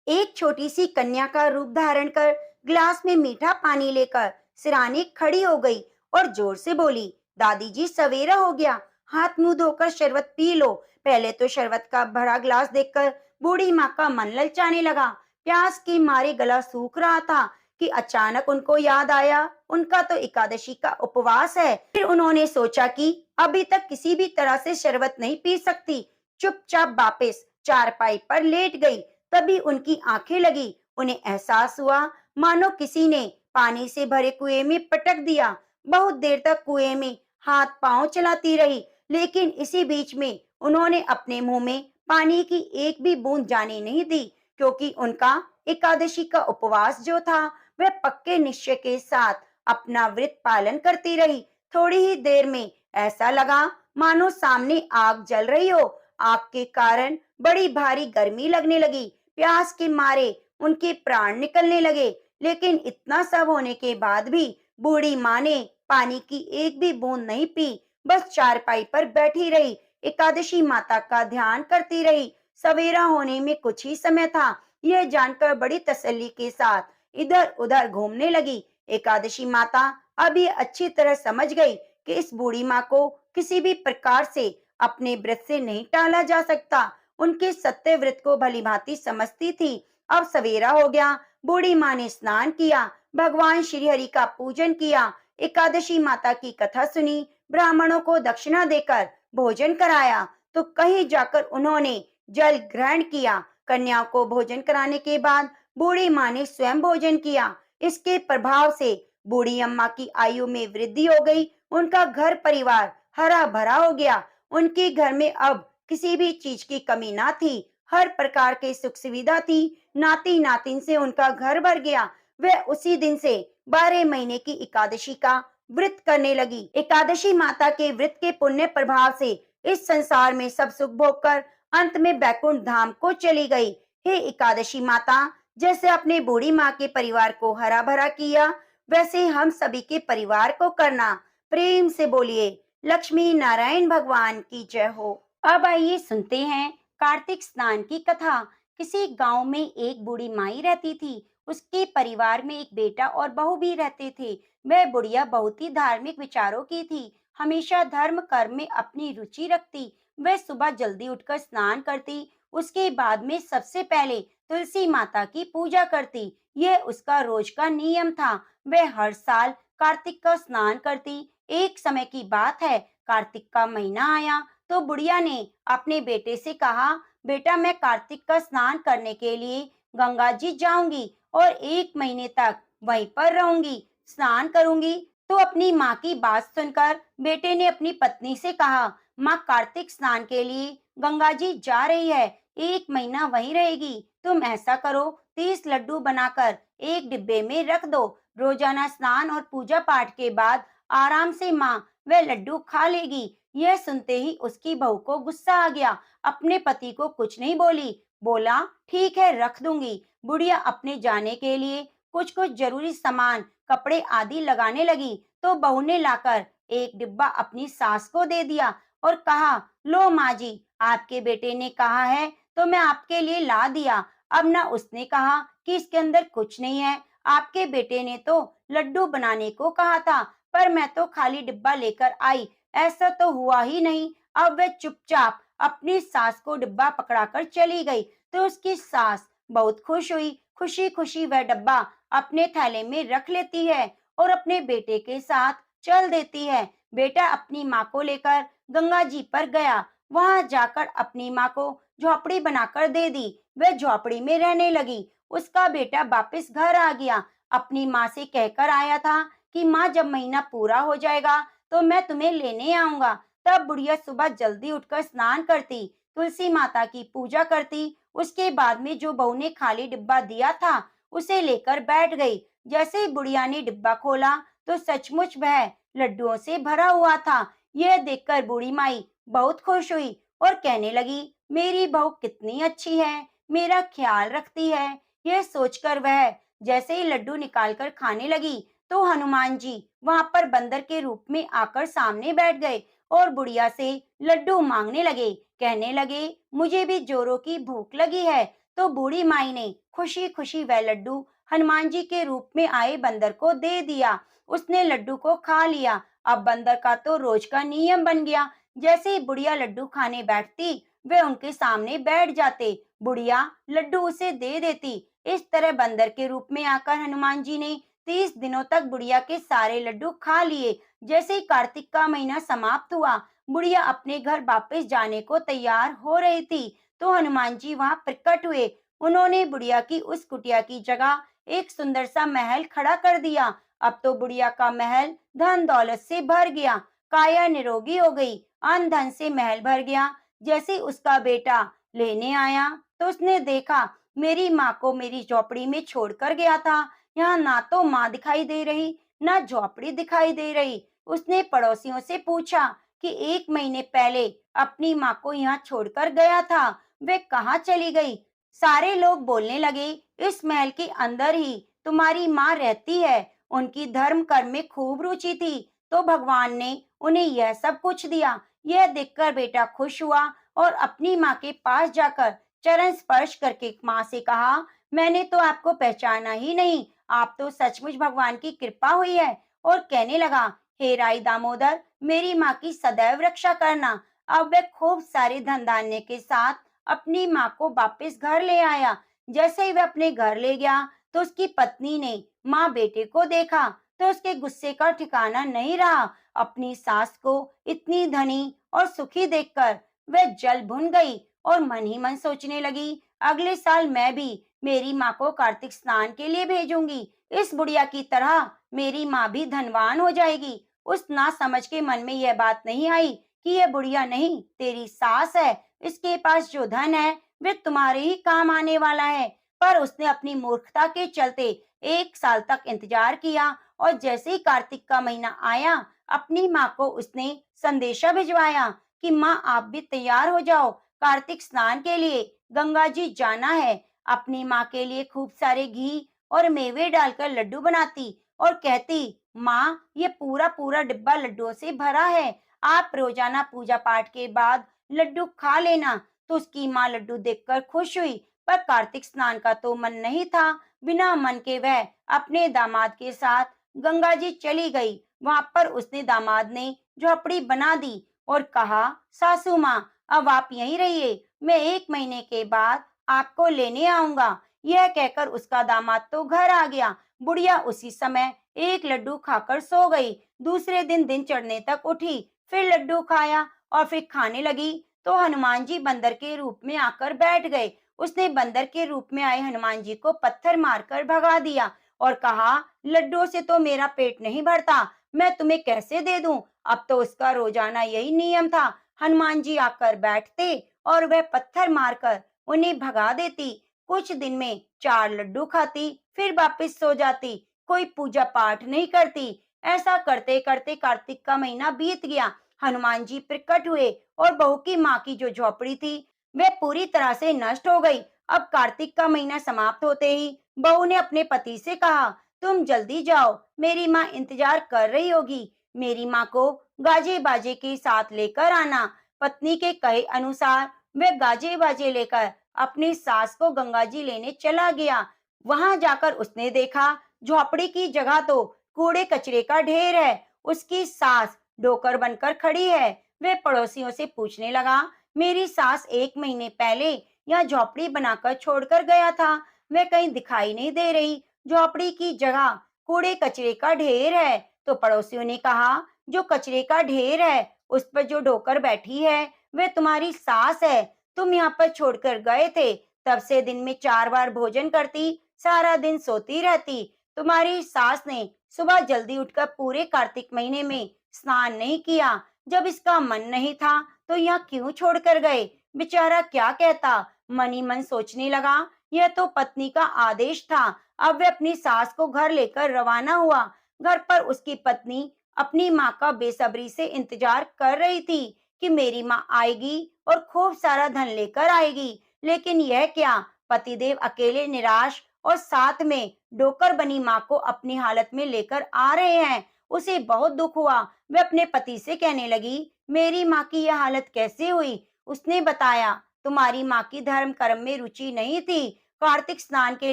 एक छोटी सी कन्या का रूप धारण कर ग्लास में मीठा पानी लेकर सिरानी खड़ी हो गई और जोर से बोली, दादी जी सवेरा हो गया, हाथ मुंह धोकर शरबत पी लो। पहले तो शरबत का भरा ग्लास देखकर बूढ़ी माँ का मन ललचाने लगा। प्यास के मारे गला सूख रहा था कि अचानक उनको याद आया उनका तो एकादशी का उपवास है। फिर उन्होंने सोचा कि अभी तक किसी भी तरह से शरबत नहीं पी सकती। चुपचाप वापस चारपाई पर लेट गई। तभी उनकी आंखें लगी। उन्हें एहसास हुआ मानो किसी ने पानी से भरे कुएं में पटक दिया। बहुत देर तक कुएं में हाथ पांव चलाती रही, लेकिन इसी बीच में उन्होंने अपने मुंह में पानी की एक भी बूंद जाने नहीं दी, क्योंकि उनका एकादशी का उपवास जो था वह पक्के निश्चय के साथ अपना व्रत पालन करती रही। थोड़ी ही देर में ऐसा लगा मानो सामने आग जल रही हो। आग के कारण बड़ी भारी गर्मी लगने लगी। प्यास के मारे उनके प्राण निकलने लगे, लेकिन इतना सब होने के बाद भी बूढ़ी माँ ने पानी की एक भी बूंद नहीं पी। बस चारपाई पर बैठी रही, एकादशी माता का ध्यान करती रही। सवेरा होने में कुछ ही समय था। यह जानकर बड़ी तसल्ली के साथ इधर उधर घूमने लगी। एकादशी माता अब ये अच्छी तरह समझ गई कि इस बूढ़ी माँ को किसी भी प्रकार से अपने व्रत से नहीं टाला जा सकता। उनके सत्य व्रत को भली भांति समझती थी। अब सवेरा हो गया। बूढ़ी माँ ने स्नान किया, भगवान श्री हरि का पूजन किया, एकादशी माता की कथा सुनी, ब्राह्मणों को दक्षिणा देकर भोजन कराया, तो कहीं जाकर उन्होंने जल ग्रहण किया। कन्याओं को भोजन कराने के बाद बूढ़ी माँ ने स्वयं भोजन किया। इसके प्रभाव से बूढ़ी अम्मा की आयु में वृद्धि हो गई। उनका घर परिवार हरा भरा हो गया। उनके घर में अब किसी भी चीज की कमी ना थी। हर प्रकार के सुख सुविधा थी। नाती नातिन से उनका घर भर गया। वह उसी दिन से 12 महीने की एकादशी का व्रत करने लगी। एकादशी माता के व्रत के पुण्य प्रभाव से इस संसार में सब सुख भोग कर अंत में बैकुंठ धाम को चली गई। हे एकादशी माता, जैसे अपने बूढ़ी माँ के परिवार को हरा भरा किया, वैसे हम सभी के परिवार को करना। प्रेम से बोलिए, लक्ष्मी नारायण भगवान की जय हो। अब आइए सुनते हैं कार्तिक स्नान की कथा। किसी गांव में एक बूढ़ी माई रहती थी। उसके परिवार में एक बेटा और बहू भी रहते थे। वह बुढ़िया बहुत ही धार्मिक विचारों की थी, हमेशा धर्म कर्म में अपनी रुचि रखती। वह सुबह जल्दी उठकर स्नान करती, उसके बाद में सबसे पहले तुलसी माता की पूजा करती। यह उसका रोज का नियम था। वह हर साल कार्तिक का स्नान करती। एक समय की बात है, कार्तिक का महीना आया तो बुढ़िया ने अपने बेटे से कहा, बेटा मैं कार्तिक का स्नान करने के लिए गंगा जी जाऊंगी और 1 महीने तक वहीं पर रहूंगी, स्नान करूंगी। तो अपनी माँ की बात सुनकर बेटे ने अपनी पत्नी से कहा, माँ कार्तिक स्नान के लिए गंगा जी जा रही है, 1 महीना वहीं रहेगी। तुम ऐसा करो, 30 लड्डू बनाकर एक डिब्बे में रख दो। रोजाना स्नान और पूजा पाठ के बाद आराम से माँ वह लड्डू खा लेगी। यह सुनते ही उसकी बहू को गुस्सा आ गया। अपने पति को कुछ नहीं बोली, बोला ठीक है रख दूंगी। बुढ़िया अपने जाने के लिए कुछ कुछ जरूरी सामान, कपड़े आदि लगाने लगी, तो बहू ने लाकर एक डिब्बा अपनी सास को दे दिया और कहा, लो माँ जी, आपके बेटे ने कहा है तो मैं आपके लिए ला दिया। अब ना उसने कहा कि इसके अंदर कुछ नहीं है। आपके बेटे ने तो लड्डू बनाने को कहा था, पर मैं तो खाली डिब्बा लेकर आई, ऐसा तो हुआ ही नहीं। अब वह चुपचाप अपनी सास को डिब्बा पकड़ाकर चली गई, तो उसकी सास बहुत खुश हुई। खुशी खुशी वह डब्बा अपने थैले में रख लेती है और अपने बेटे के साथ चल देती है। बेटा अपनी माँ को लेकर गंगा जी पर गया। वहां जाकर अपनी माँ को झोपड़ी बनाकर दे दी। वह झोपड़ी में रहने लगी। उसका बेटा वापस घर आ गया। अपनी माँ से कहकर आया था कि माँ जब महीना पूरा हो जाएगा तो मैं तुम्हें लेने आऊंगा। तब बुढ़िया सुबह जल्दी उठकर स्नान करती, तुलसी माता की पूजा करती। उसके बाद में जो बहू ने खाली डिब्बा दिया था उसे लेकर बैठ गई। जैसे ही बुढ़िया ने डिब्बा खोला तो सचमुच वह लड्डुओं से भरा हुआ था। यह देखकर बूढ़ी माई बहुत खुश हुई और कहने लगी, मेरी बहू कितनी अच्छी है, मेरा ख्याल रखती है। यह सोचकर वह जैसे ही लड्डू निकालकर खाने लगी, तो हनुमान जी वहां पर बंदर के रूप में आकर सामने बैठ गए और बुढ़िया से लड्डू मांगने लगे। कहने लगे, मुझे भी जोरों की भूख लगी है। तो बूढ़ी माई ने खुशी खुशी वह लड्डू हनुमान जी के रूप में आए बंदर को दे दिया। उसने लड्डू को खा लिया। अब बंदर का तो रोज का नियम बन गया, जैसे ही बुढ़िया लड्डू खाने बैठती, वे उनके सामने बैठ जाते। बुढ़िया लड्डू उसे दे देती। इस तरह बंदर के रूप में आकर हनुमान जी ने 30 दिनों तक बुढ़िया के सारे लड्डू खा लिए। जैसे ही कार्तिक का महीना समाप्त हुआ, बुढ़िया अपने घर वापस जाने को तैयार हो रही थी, तो हनुमान जी वहां प्रकट हुए। उन्होंने बुढ़िया की उस कुटिया की जगह एक सुंदर सा महल खड़ा कर दिया। अब तो बुढ़िया का महल धन दौलत से भर गया, काया निरोगी हो गई, अन्न धन से महल भर गया। जैसे उसका बेटा लेने आया, तो उसने देखा, मेरी माँ को मेरी झोपड़ी में छोड़कर गया था। यहाँ ना तो माँ दिखाई दे रही, ना झोपड़ी दिखाई दे रही। उसने पड़ोसियों से पूछा कि 1 महीने पहले अपनी माँ को यहाँ छोड़कर गया था, वे कहाँ चली गई? सारे लोग बोलने लगे, इस महल के अंदर ही तुम्हारी माँ रहती है। उनकी धर्म कर्म में खूब रुचि थी, तो भगवान ने उन्हें यह सब कुछ दिया। यह देखकर बेटा खुश हुआ और अपनी माँ के पास जाकर चरण स्पर्श करके माँ से कहा, मैंने तो आपको पहचाना ही नहीं, आप तो सचमुच भगवान की कृपा हुई है। और कहने लगा, हे राई दामोदर, मेरी माँ की सदैव रक्षा करना। अब वह खूब सारे धन धान्य के साथ अपनी माँ को वापस घर ले आया। जैसे ही वह अपने घर ले गया, तो उसकी पत्नी ने माँ बेटे को देखा, तो उसके गुस्से का ठिकाना नहीं रहा। अपनी सास को इतनी धनी और सुखी देखकर वह जल भुन गई और मन ही मन सोचने लगी, अगले साल मैं भी मेरी माँ को कार्तिक स्नान के लिए भेजूंगी। इस बुढ़िया की तरह मेरी माँ भी धनवान हो जाएगी। उस ना समझ के मन में यह बात नहीं आई कि यह बुढ़िया नहीं, तेरी सास है। इसके पास जो धन है, वे तुम्हारे ही काम आने वाला है। पर उसने अपनी मूर्खता के चलते 1 साल तक इंतजार किया, और जैसे ही कार्तिक का महीना आया, अपनी माँ को उसने संदेशा भिजवाया कि माँ आप भी तैयार हो जाओ, कार्तिक स्नान के लिए गंगा जी जाना है। अपनी माँ के लिए खूब सारे घी और मेवे डालकर लड्डू बनाती और कहती, माँ ये पूरा पूरा डिब्बा लड्डुओं से भरा है, आप रोजाना पूजा पाठ के बाद लड्डू खा लेना। तो उसकी माँ लड्डू देखकर खुश हुई, पर कार्तिक स्नान का तो मन नहीं था। बिना मन के वह अपने दामाद के साथ गंगा जी चली गई। वहां पर उसने दामाद ने झोपड़ी बना दी और कहा, सासू माँ अब आप यहीं रहिए, मैं 1 महीने के बाद आपको लेने आऊंगा। यह कहकर उसका दामाद तो घर आ गया। बुढ़िया उसी समय एक लड्डू खाकर सो गई। दूसरे दिन दिन चढ़ने तक उठी, फिर लड्डू खाया और फिर खाने लगी, तो हनुमान जी बंदर के रूप में आकर बैठ गए। उसने बंदर के रूप में आए हनुमान जी को पत्थर मारकर भगा दिया और कहा, लड्डुओं से तो मेरा पेट नहीं भरता, मैं तुम्हें कैसे दे दूं? अब तो उसका रोजाना यही नियम था। हनुमान जी आकर बैठते और वह पत्थर मारकर उन्हें भगा देती। कुछ दिन में 4 लड्डू खाती, फिर वापस सो जाती, कोई पूजा पाठ नहीं करती। ऐसा करते करते कार्तिक का महीना बीत गया। हनुमान जी प्रकट हुए और बहू की माँ की जो झोपड़ी थी, वह पूरी तरह से नष्ट हो गई। अब कार्तिक का महीना समाप्त होते ही बहू ने अपने पति से कहा, तुम जल्दी जाओ, मेरी माँ इंतजार कर रही होगी, मेरी माँ को गाजे बाजे के साथ लेकर आना। पत्नी के कहे अनुसार वह गाजे बाजे लेकर अपनी सास को गंगा जी लेने चला गया। वहां जाकर उसने देखा, झोपड़ी की जगह तो कूड़े कचरे का ढेर है। उसकी सास डोकर बनकर खड़ी है। वे पड़ोसियों से पूछने लगा, मेरी सास 1 महीने पहले यहाँ झोपड़ी बनाकर छोड़कर गया था, वह कहीं दिखाई नहीं दे रही। झोपड़ी की जगह कूड़े कचरे का ढेर है। तो पड़ोसियों ने कहा, जो कचरे का ढेर है, उस पर जो डोकर बैठी है, वे तुम्हारी सास है। तुम यहाँ पर छोड़कर गए थे, तब से दिन में 4 बार भोजन करती, सारा दिन सोती रहती। तुम्हारी सास ने सुबह जल्दी उठकर पूरे कार्तिक महीने में स्नान नहीं किया। जब इसका मन नहीं था, तो यहाँ क्यों छोड़कर गए? बेचारा क्या कहता? मन ही मन सोचने लगा, यह तो पत्नी का आदेश था। अब वह अपनी सास को घर लेकर रवाना हुआ। घर पर उसकी पत्नी अपनी माँ का बेसब्री से इंतजार कर रही थी कि मेरी माँ आएगी और खूब सारा धन लेकर आएगी, लेकिन यह क्या, पतिदेव अकेले निराश और साथ में डोकर बनी माँ को अपनी हालत में लेकर आ रहे हैं। उसे बहुत दुख हुआ। वह अपने पति से कहने लगी, मेरी माँ की यह हालत कैसे हुई? उसने बताया, तुम्हारी माँ की धर्म कर्म में रुचि नहीं थी, कार्तिक स्नान के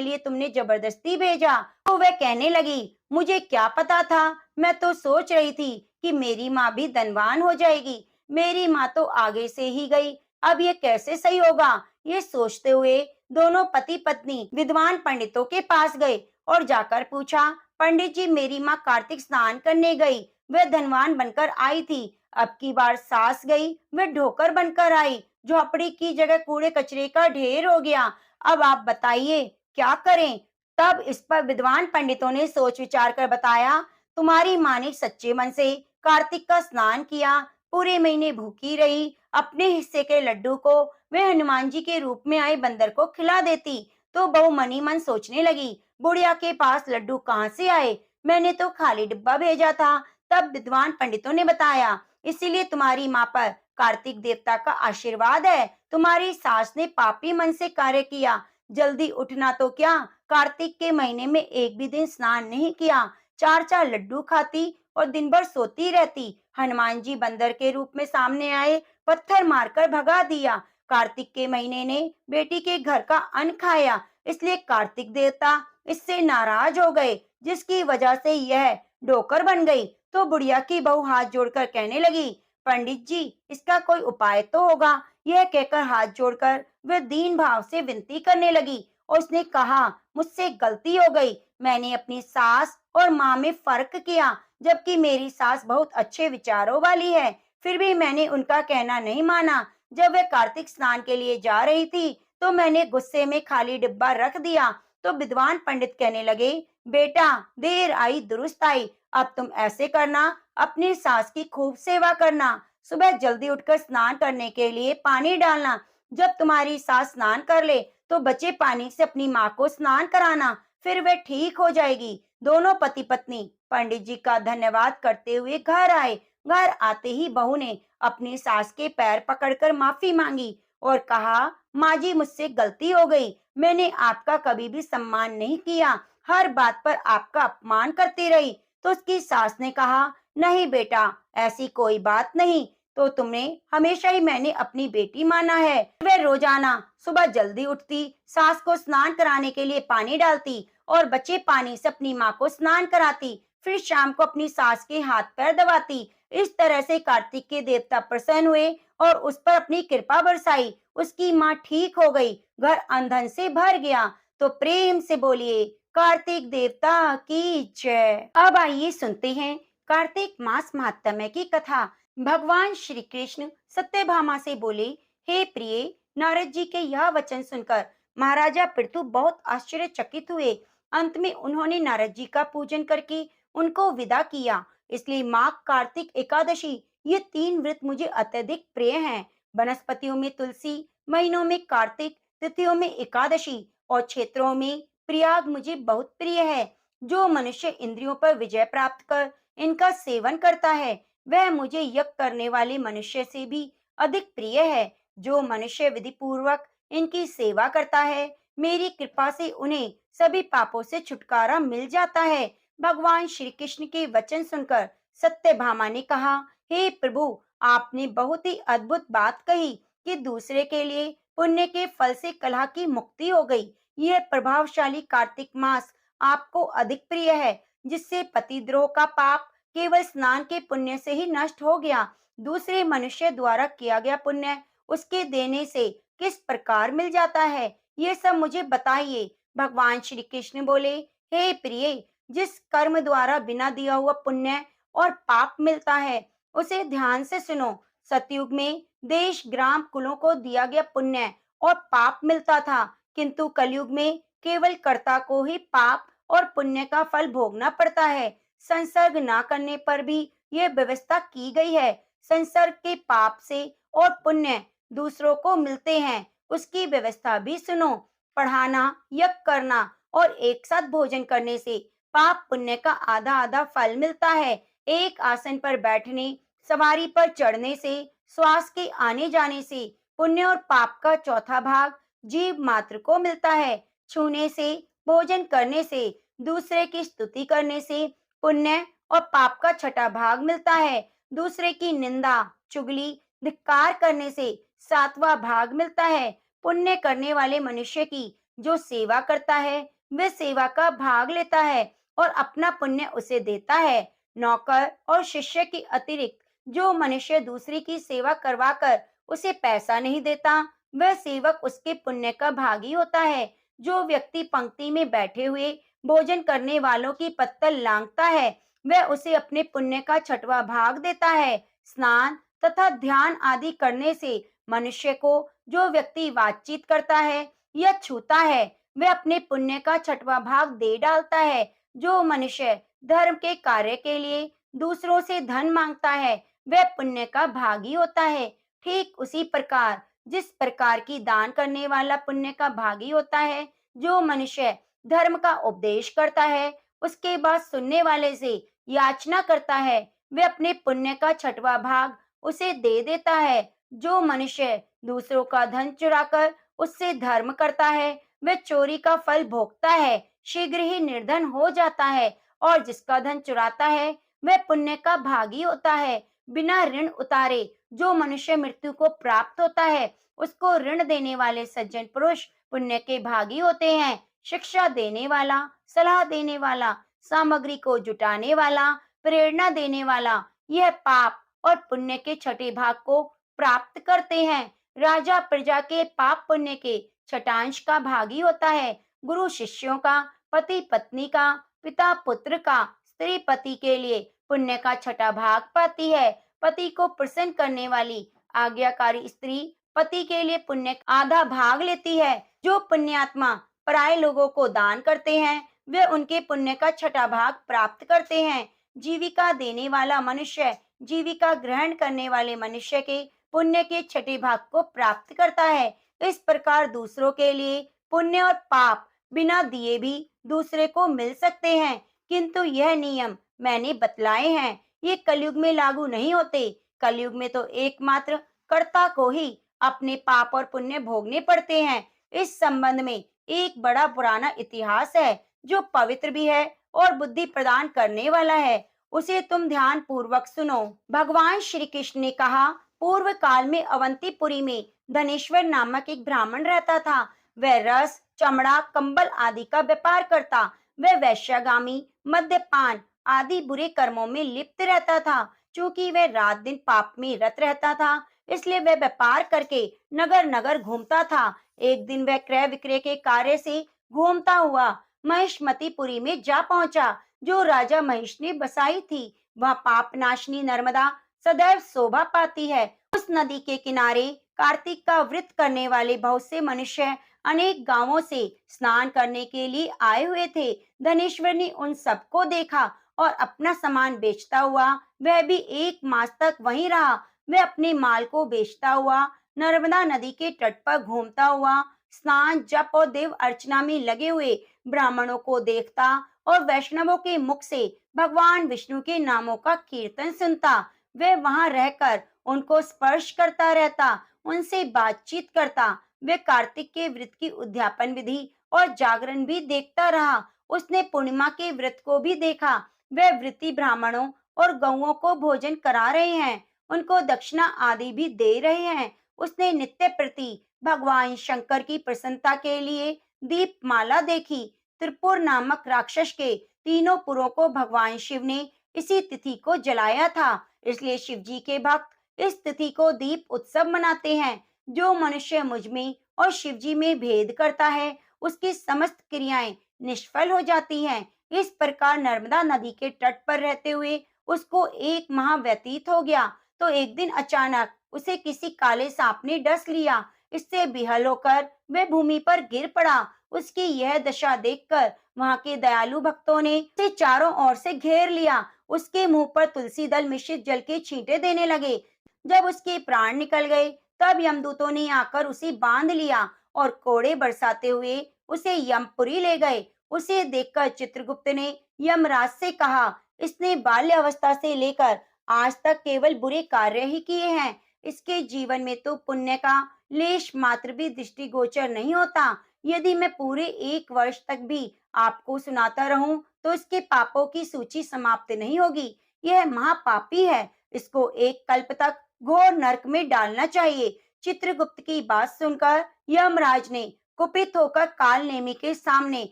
लिए तुमने जबरदस्ती भेजा। तो वह कहने लगी, मुझे क्या पता था, मैं तो सोच रही थी कि मेरी माँ भी धनवान हो जाएगी। मेरी माँ तो आगे से ही गई, अब ये कैसे सही होगा? ये सोचते हुए दोनों पति पत्नी विद्वान पंडितों के पास गए और जाकर पूछा, पंडित जी, मेरी माँ कार्तिक स्नान करने गई, वह धनवान बनकर आई थी। अब की बार सास गई, वह ढोकर बनकर आई, झोपड़ी की जगह कूड़े कचरे का ढेर हो गया। अब आप बताइए क्या करें? तब इस पर विद्वान पंडितों ने सोच विचार कर बताया, तुम्हारी माँ ने सच्चे मन से कार्तिक का स्नान किया, पूरे महीने भूखी रही, अपने हिस्से के लड्डू को वे हनुमान जी के रूप में आए बंदर को खिला देती। तो बहू मनी मन सोचने लगी, बुढ़िया के पास लड्डू कहाँ से आए, मैंने तो खाली डिब्बा भेजा था। तब विद्वान पंडितों ने बताया, इसीलिए तुम्हारी माँ पर कार्तिक देवता का आशीर्वाद है। तुम्हारी सास ने पापी मन से कार्य किया, जल्दी उठना तो क्या, कार्तिक के महीने में एक भी दिन स्नान नहीं किया, चार चार लड्डू खाती और दिन भर सोती रहती। हनुमान जी बंदर के रूप में सामने आए, पत्थर मारकर भगा दिया। कार्तिक के महीने ने बेटी के घर का अन्न खाया, इसलिए कार्तिक देवता इससे नाराज हो गए, जिसकी वजह से यह डोकर बन गई। तो बुढ़िया की बहू हाथ जोड़कर कहने लगी, पंडित जी, इसका कोई उपाय तो होगा। यह कहकर हाथ जोड़कर वह दीन भाव से विनती करने लगी और उसने कहा, मुझसे गलती हो गई, मैंने अपनी सास और माँ में फर्क किया, जबकि मेरी सास बहुत अच्छे विचारों वाली है, फिर भी मैंने उनका कहना नहीं माना। जब वह कार्तिक स्नान के लिए जा रही थी, तो मैंने गुस्से में खाली डिब्बा रख दिया। तो विद्वान पंडित कहने लगे, बेटा, देर आई दुरुस्त आई, अब तुम ऐसे करना, अपनी सास की खूब सेवा करना, सुबह जल्दी उठकर स्नान करने के लिए पानी डालना, जब तुम्हारी सास स्नान कर ले तो बचे पानी से अपनी माँ को स्नान कराना, फिर वह ठीक हो जाएगी। दोनों पति पत्नी पंडित जी का धन्यवाद करते हुए घर आए। घर आते ही बहू ने अपनी सास के पैर पकड़कर माफी मांगी और कहा, माँ जी, मुझसे गलती हो गई, मैंने आपका कभी भी सम्मान नहीं किया, हर बात पर आपका अपमान करती रही। तो उसकी सास ने कहा, नहीं बेटा, ऐसी कोई बात नहीं, तो तुमने हमेशा ही मैंने अपनी बेटी माना है। वह रोजाना सुबह जल्दी उठती, सास को स्नान कराने के लिए पानी डालती और बचे पानी से अपनी माँ को स्नान कराती, फिर शाम को अपनी सास के हाथ पैर दबाती। इस तरह से कार्तिक के देवता प्रसन्न हुए और उस पर अपनी कृपा बरसाई। उसकी माँ ठीक हो गई, घर अंधन से भर गया। तो प्रेम से बोलिए, कार्तिक देवता की जय। अब आइए सुनते हैं कार्तिक मास महात्म्य की कथा। भगवान श्री कृष्ण सत्यभामा से बोले, हे प्रिय, नारद जी के यह वचन सुनकर महाराजा पृथु बहुत आश्चर्यचकित हुए। अंत में उन्होंने नारद जी का पूजन करके उनको विदा किया। इसलिए माघ, कार्तिक, एकादशी, ये तीन व्रत मुझे अत्यधिक प्रिय हैं। वनस्पतियों में तुलसी, महीनों में कार्तिक, तिथियों में एकादशी और क्षेत्रों में प्रयाग मुझे बहुत प्रिय है। जो मनुष्य इंद्रियों पर विजय प्राप्त कर इनका सेवन करता है, वह मुझे यज्ञ करने वाले मनुष्य से भी अधिक प्रिय है। जो मनुष्य विधि पूर्वक इनकी सेवा करता है, मेरी कृपा से उन्हें सभी पापों से छुटकारा मिल जाता है। भगवान श्री कृष्ण के वचन सुनकर सत्यभामा ने कहा, हे प्रभु, आपने बहुत ही अद्भुत बात कही कि दूसरे के लिए पुण्य के फल से कलह की मुक्ति हो गई। यह प्रभावशाली कार्तिक मास आपको अधिक प्रिय है, जिससे पतिद्रोह का पाप केवल स्नान के पुण्य से ही नष्ट हो गया। दूसरे मनुष्य द्वारा किया गया पुण्य उसके देने से किस प्रकार मिल जाता है, ये सब मुझे बताइए। भगवान श्री कृष्ण बोले, हे प्रिय, जिस कर्म द्वारा बिना दिया हुआ पुण्य और पाप मिलता है, उसे ध्यान से सुनो। सतयुग में देश, ग्राम, कुलों को दिया गया पुण्य और पाप मिलता था, किंतु कलयुग में केवल कर्ता को ही पाप और पुण्य का फल भोगना पड़ता है। संसर्ग ना करने पर भी यह व्यवस्था की गई है। संसर्ग के पाप से और पुण्य दूसरों को मिलते हैं, उसकी व्यवस्था भी सुनो। पढ़ाना, यज्ञ करना और एक साथ भोजन करने से पाप पुण्य का आधा आधा फल मिलता है। एक आसन पर बैठने, सवारी पर चढ़ने से श्वास के आने जाने से पुण्य और पाप का चौथा भाग जीव मात्र को मिलता है। छूने से, भोजन करने से, दूसरे की स्तुति करने से पुण्य और पाप का छठा भाग मिलता है। दूसरे की निंदा, चुगली, धिक्कार करने से सातवां भाग मिलता है। पुण्य करने वाले मनुष्य की जो सेवा करता है वह सेवा का भाग लेता है और अपना पुण्य उसे देता है। नौकर और शिष्य के अतिरिक्त जो मनुष्य दूसरे की सेवा करवाकर उसे पैसा नहीं देता, वह सेवक उसके पुण्य का भागी होता है। जो व्यक्ति पंक्ति में बैठे हुए भोजन करने वालों की पत्तल लांघता है, वह उसे अपने पुण्य का छठवां भाग देता है। स्नान तथा ध्यान आदि करने से मनुष्य को जो व्यक्ति बातचीत करता है या छूता है, वह अपने पुण्य का छठवां भाग दे डालता है। जो मनुष्य धर्म के कार्य के लिए दूसरों से धन मांगता है, वह पुण्य का भागी होता है। ठीक उसी प्रकार जिस प्रकार की दान करने वाला पुण्य का भागी होता है, जो मनुष्य धर्म का उपदेश करता है, उसके बाद सुनने वाले से याचना करता है, वह अपने पुण्य का छठवां भाग उसे दे देता है। जो मनुष्य दूसरों का धन चुराकर उससे धर्म करता है, वह चोरी का फल भोगता है, शीघ्र ही निर्धन हो जाता है। और जिसका धन चुराता है वह पुण्य का भागी होता है। बिना ऋण उतारे जो मनुष्य मृत्यु को प्राप्त होता है, उसको ऋण देने वाले सज्जन पुरुष पुण्य के भागी होते हैं। शिक्षा देने वाला, सलाह देने वाला, सामग्री को जुटाने वाला, प्रेरणा देने वाला, यह पाप और पुण्य के छठे भाग को प्राप्त करते हैं। राजा प्रजा के पाप पुण्य के छठांश का भागी होता है। गुरु शिष्यों का, पति पत्नी का, पिता पुत्र का, स्त्री पति के लिए पुण्य का छठा भाग पाती है। पति को प्रसन्न करने वाली आज्ञाकारी स्त्री पति के लिए पुण्य का आधा भाग लेती है। जो पुण्यात्मा पराये लोगों को दान करते हैं, वे उनके पुण्य का छठा भाग प्राप्त करते हैं। जीविका देने वाला मनुष्य जीविका ग्रहण करने वाले मनुष्य के पुण्य के छठे भाग को प्राप्त करता है। इस प्रकार दूसरों के लिए पुण्य और पाप बिना दिए भी दूसरे को मिल सकते हैं, किंतु यह नियम मैंने बतलाए हैं, ये कलयुग में लागू नहीं होते। कलयुग में तो एकमात्र कर्ता को ही अपने पाप और पुण्य भोगने पड़ते हैं। इस संबंध में एक बड़ा पुराना इतिहास है जो पवित्र भी है और बुद्धि प्रदान करने वाला है। उसे तुम ध्यान पूर्वक सुनो। भगवान श्री कृष्ण ने कहा, पूर्व काल में अवंतीपुरी में धनेश्वर नामक एक ब्राह्मण रहता था। वह रस, चमड़ा, कंबल आदि का व्यापार करता। वह वैश्यागामी, मद्यपान आदि बुरे कर्मों में लिप्त रहता था। चूंकि वह रात दिन पाप में रत रहता था, इसलिए वह व्यापार करके नगर नगर घूमता था। एक दिन वह क्रय विक्रय के कार्य से घूमता हुआ महिष्मतीपुरी में जा पहुंचा, जो राजा महिष ने बसाई थी। वह पाप नाशनी नर्मदा सदैव शोभा पाती है। उस नदी के किनारे कार्तिक का व्रत करने वाले बहुत से मनुष्य अनेक गांवों से स्नान करने के लिए आए हुए थे। धनेश्वर ने उन सबको देखा और अपना सामान बेचता हुआ वह भी 1 मास तक वहीं रहा। वह अपने माल को बेचता हुआ नर्मदा नदी के तट पर घूमता हुआ स्नान, जप और देव अर्चना में लगे हुए ब्राह्मणों को देखता और वैष्णवों के मुख से भगवान विष्णु के नामों का कीर्तन सुनता। वह वहां रहकर उनको स्पर्श करता रहता, उनसे बातचीत करता। वे कार्तिक के व्रत की उद्यापन विधि और जागरण भी देखता रहा। उसने पूर्णिमा के व्रत को भी देखा। वे व्रती ब्राह्मणों और गौओं को भोजन करा रहे हैं, उनको दक्षिणा आदि भी दे रहे हैं। उसने नित्य प्रति भगवान शंकर की प्रसन्नता के लिए दीपमाला देखी। त्रिपुर नामक राक्षस के तीनों पुरों को भगवान शिव ने इसी तिथि को जलाया था, इसलिए शिव जी के भक्त इस तिथि को दीप उत्सव मनाते हैं। जो मनुष्य मुझ में और शिव जी में भेद करता है, उसकी समस्त क्रियाएं निष्फल हो जाती हैं। इस प्रकार नर्मदा नदी के तट पर रहते हुए उसको 1 माह व्यतीत हो गया, तो एक दिन अचानक उसे किसी काले सांप ने डस लिया। इससे बिहल होकर वह भूमि पर गिर पड़ा। उसकी यह दशा देखकर वहां के दयालु भक्तों ने उसे चारों ओर से घेर लिया। उसके मुंह पर तुलसी दल मिश्रित जल के छींटे देने लगे। जब उसके प्राण निकल गए, तब यमदूतों ने आकर उसे बांध लिया और कोड़े बरसाते हुए उसे यमपुरी ले गए। उसे देखकर चित्रगुप्त ने यमराज से कहा, इसने बाल्य अवस्था से लेकर आज तक केवल बुरे कार्य ही किए हैं। इसके जीवन में तो पुण्य का लेश मात्र भी दृष्टिगोचर नहीं होता। यदि मैं पूरे 1 वर्ष तक भी आपको सुनाता रहूं, तो इसके पापों की सूची समाप्त नहीं होगी। यह महापापी है, इसको 1 कल्प तक घोर नरक में डालना चाहिए। चित्रगुप्त की बात सुनकर यमराज ने कुपित होकर काल नेमी के सामने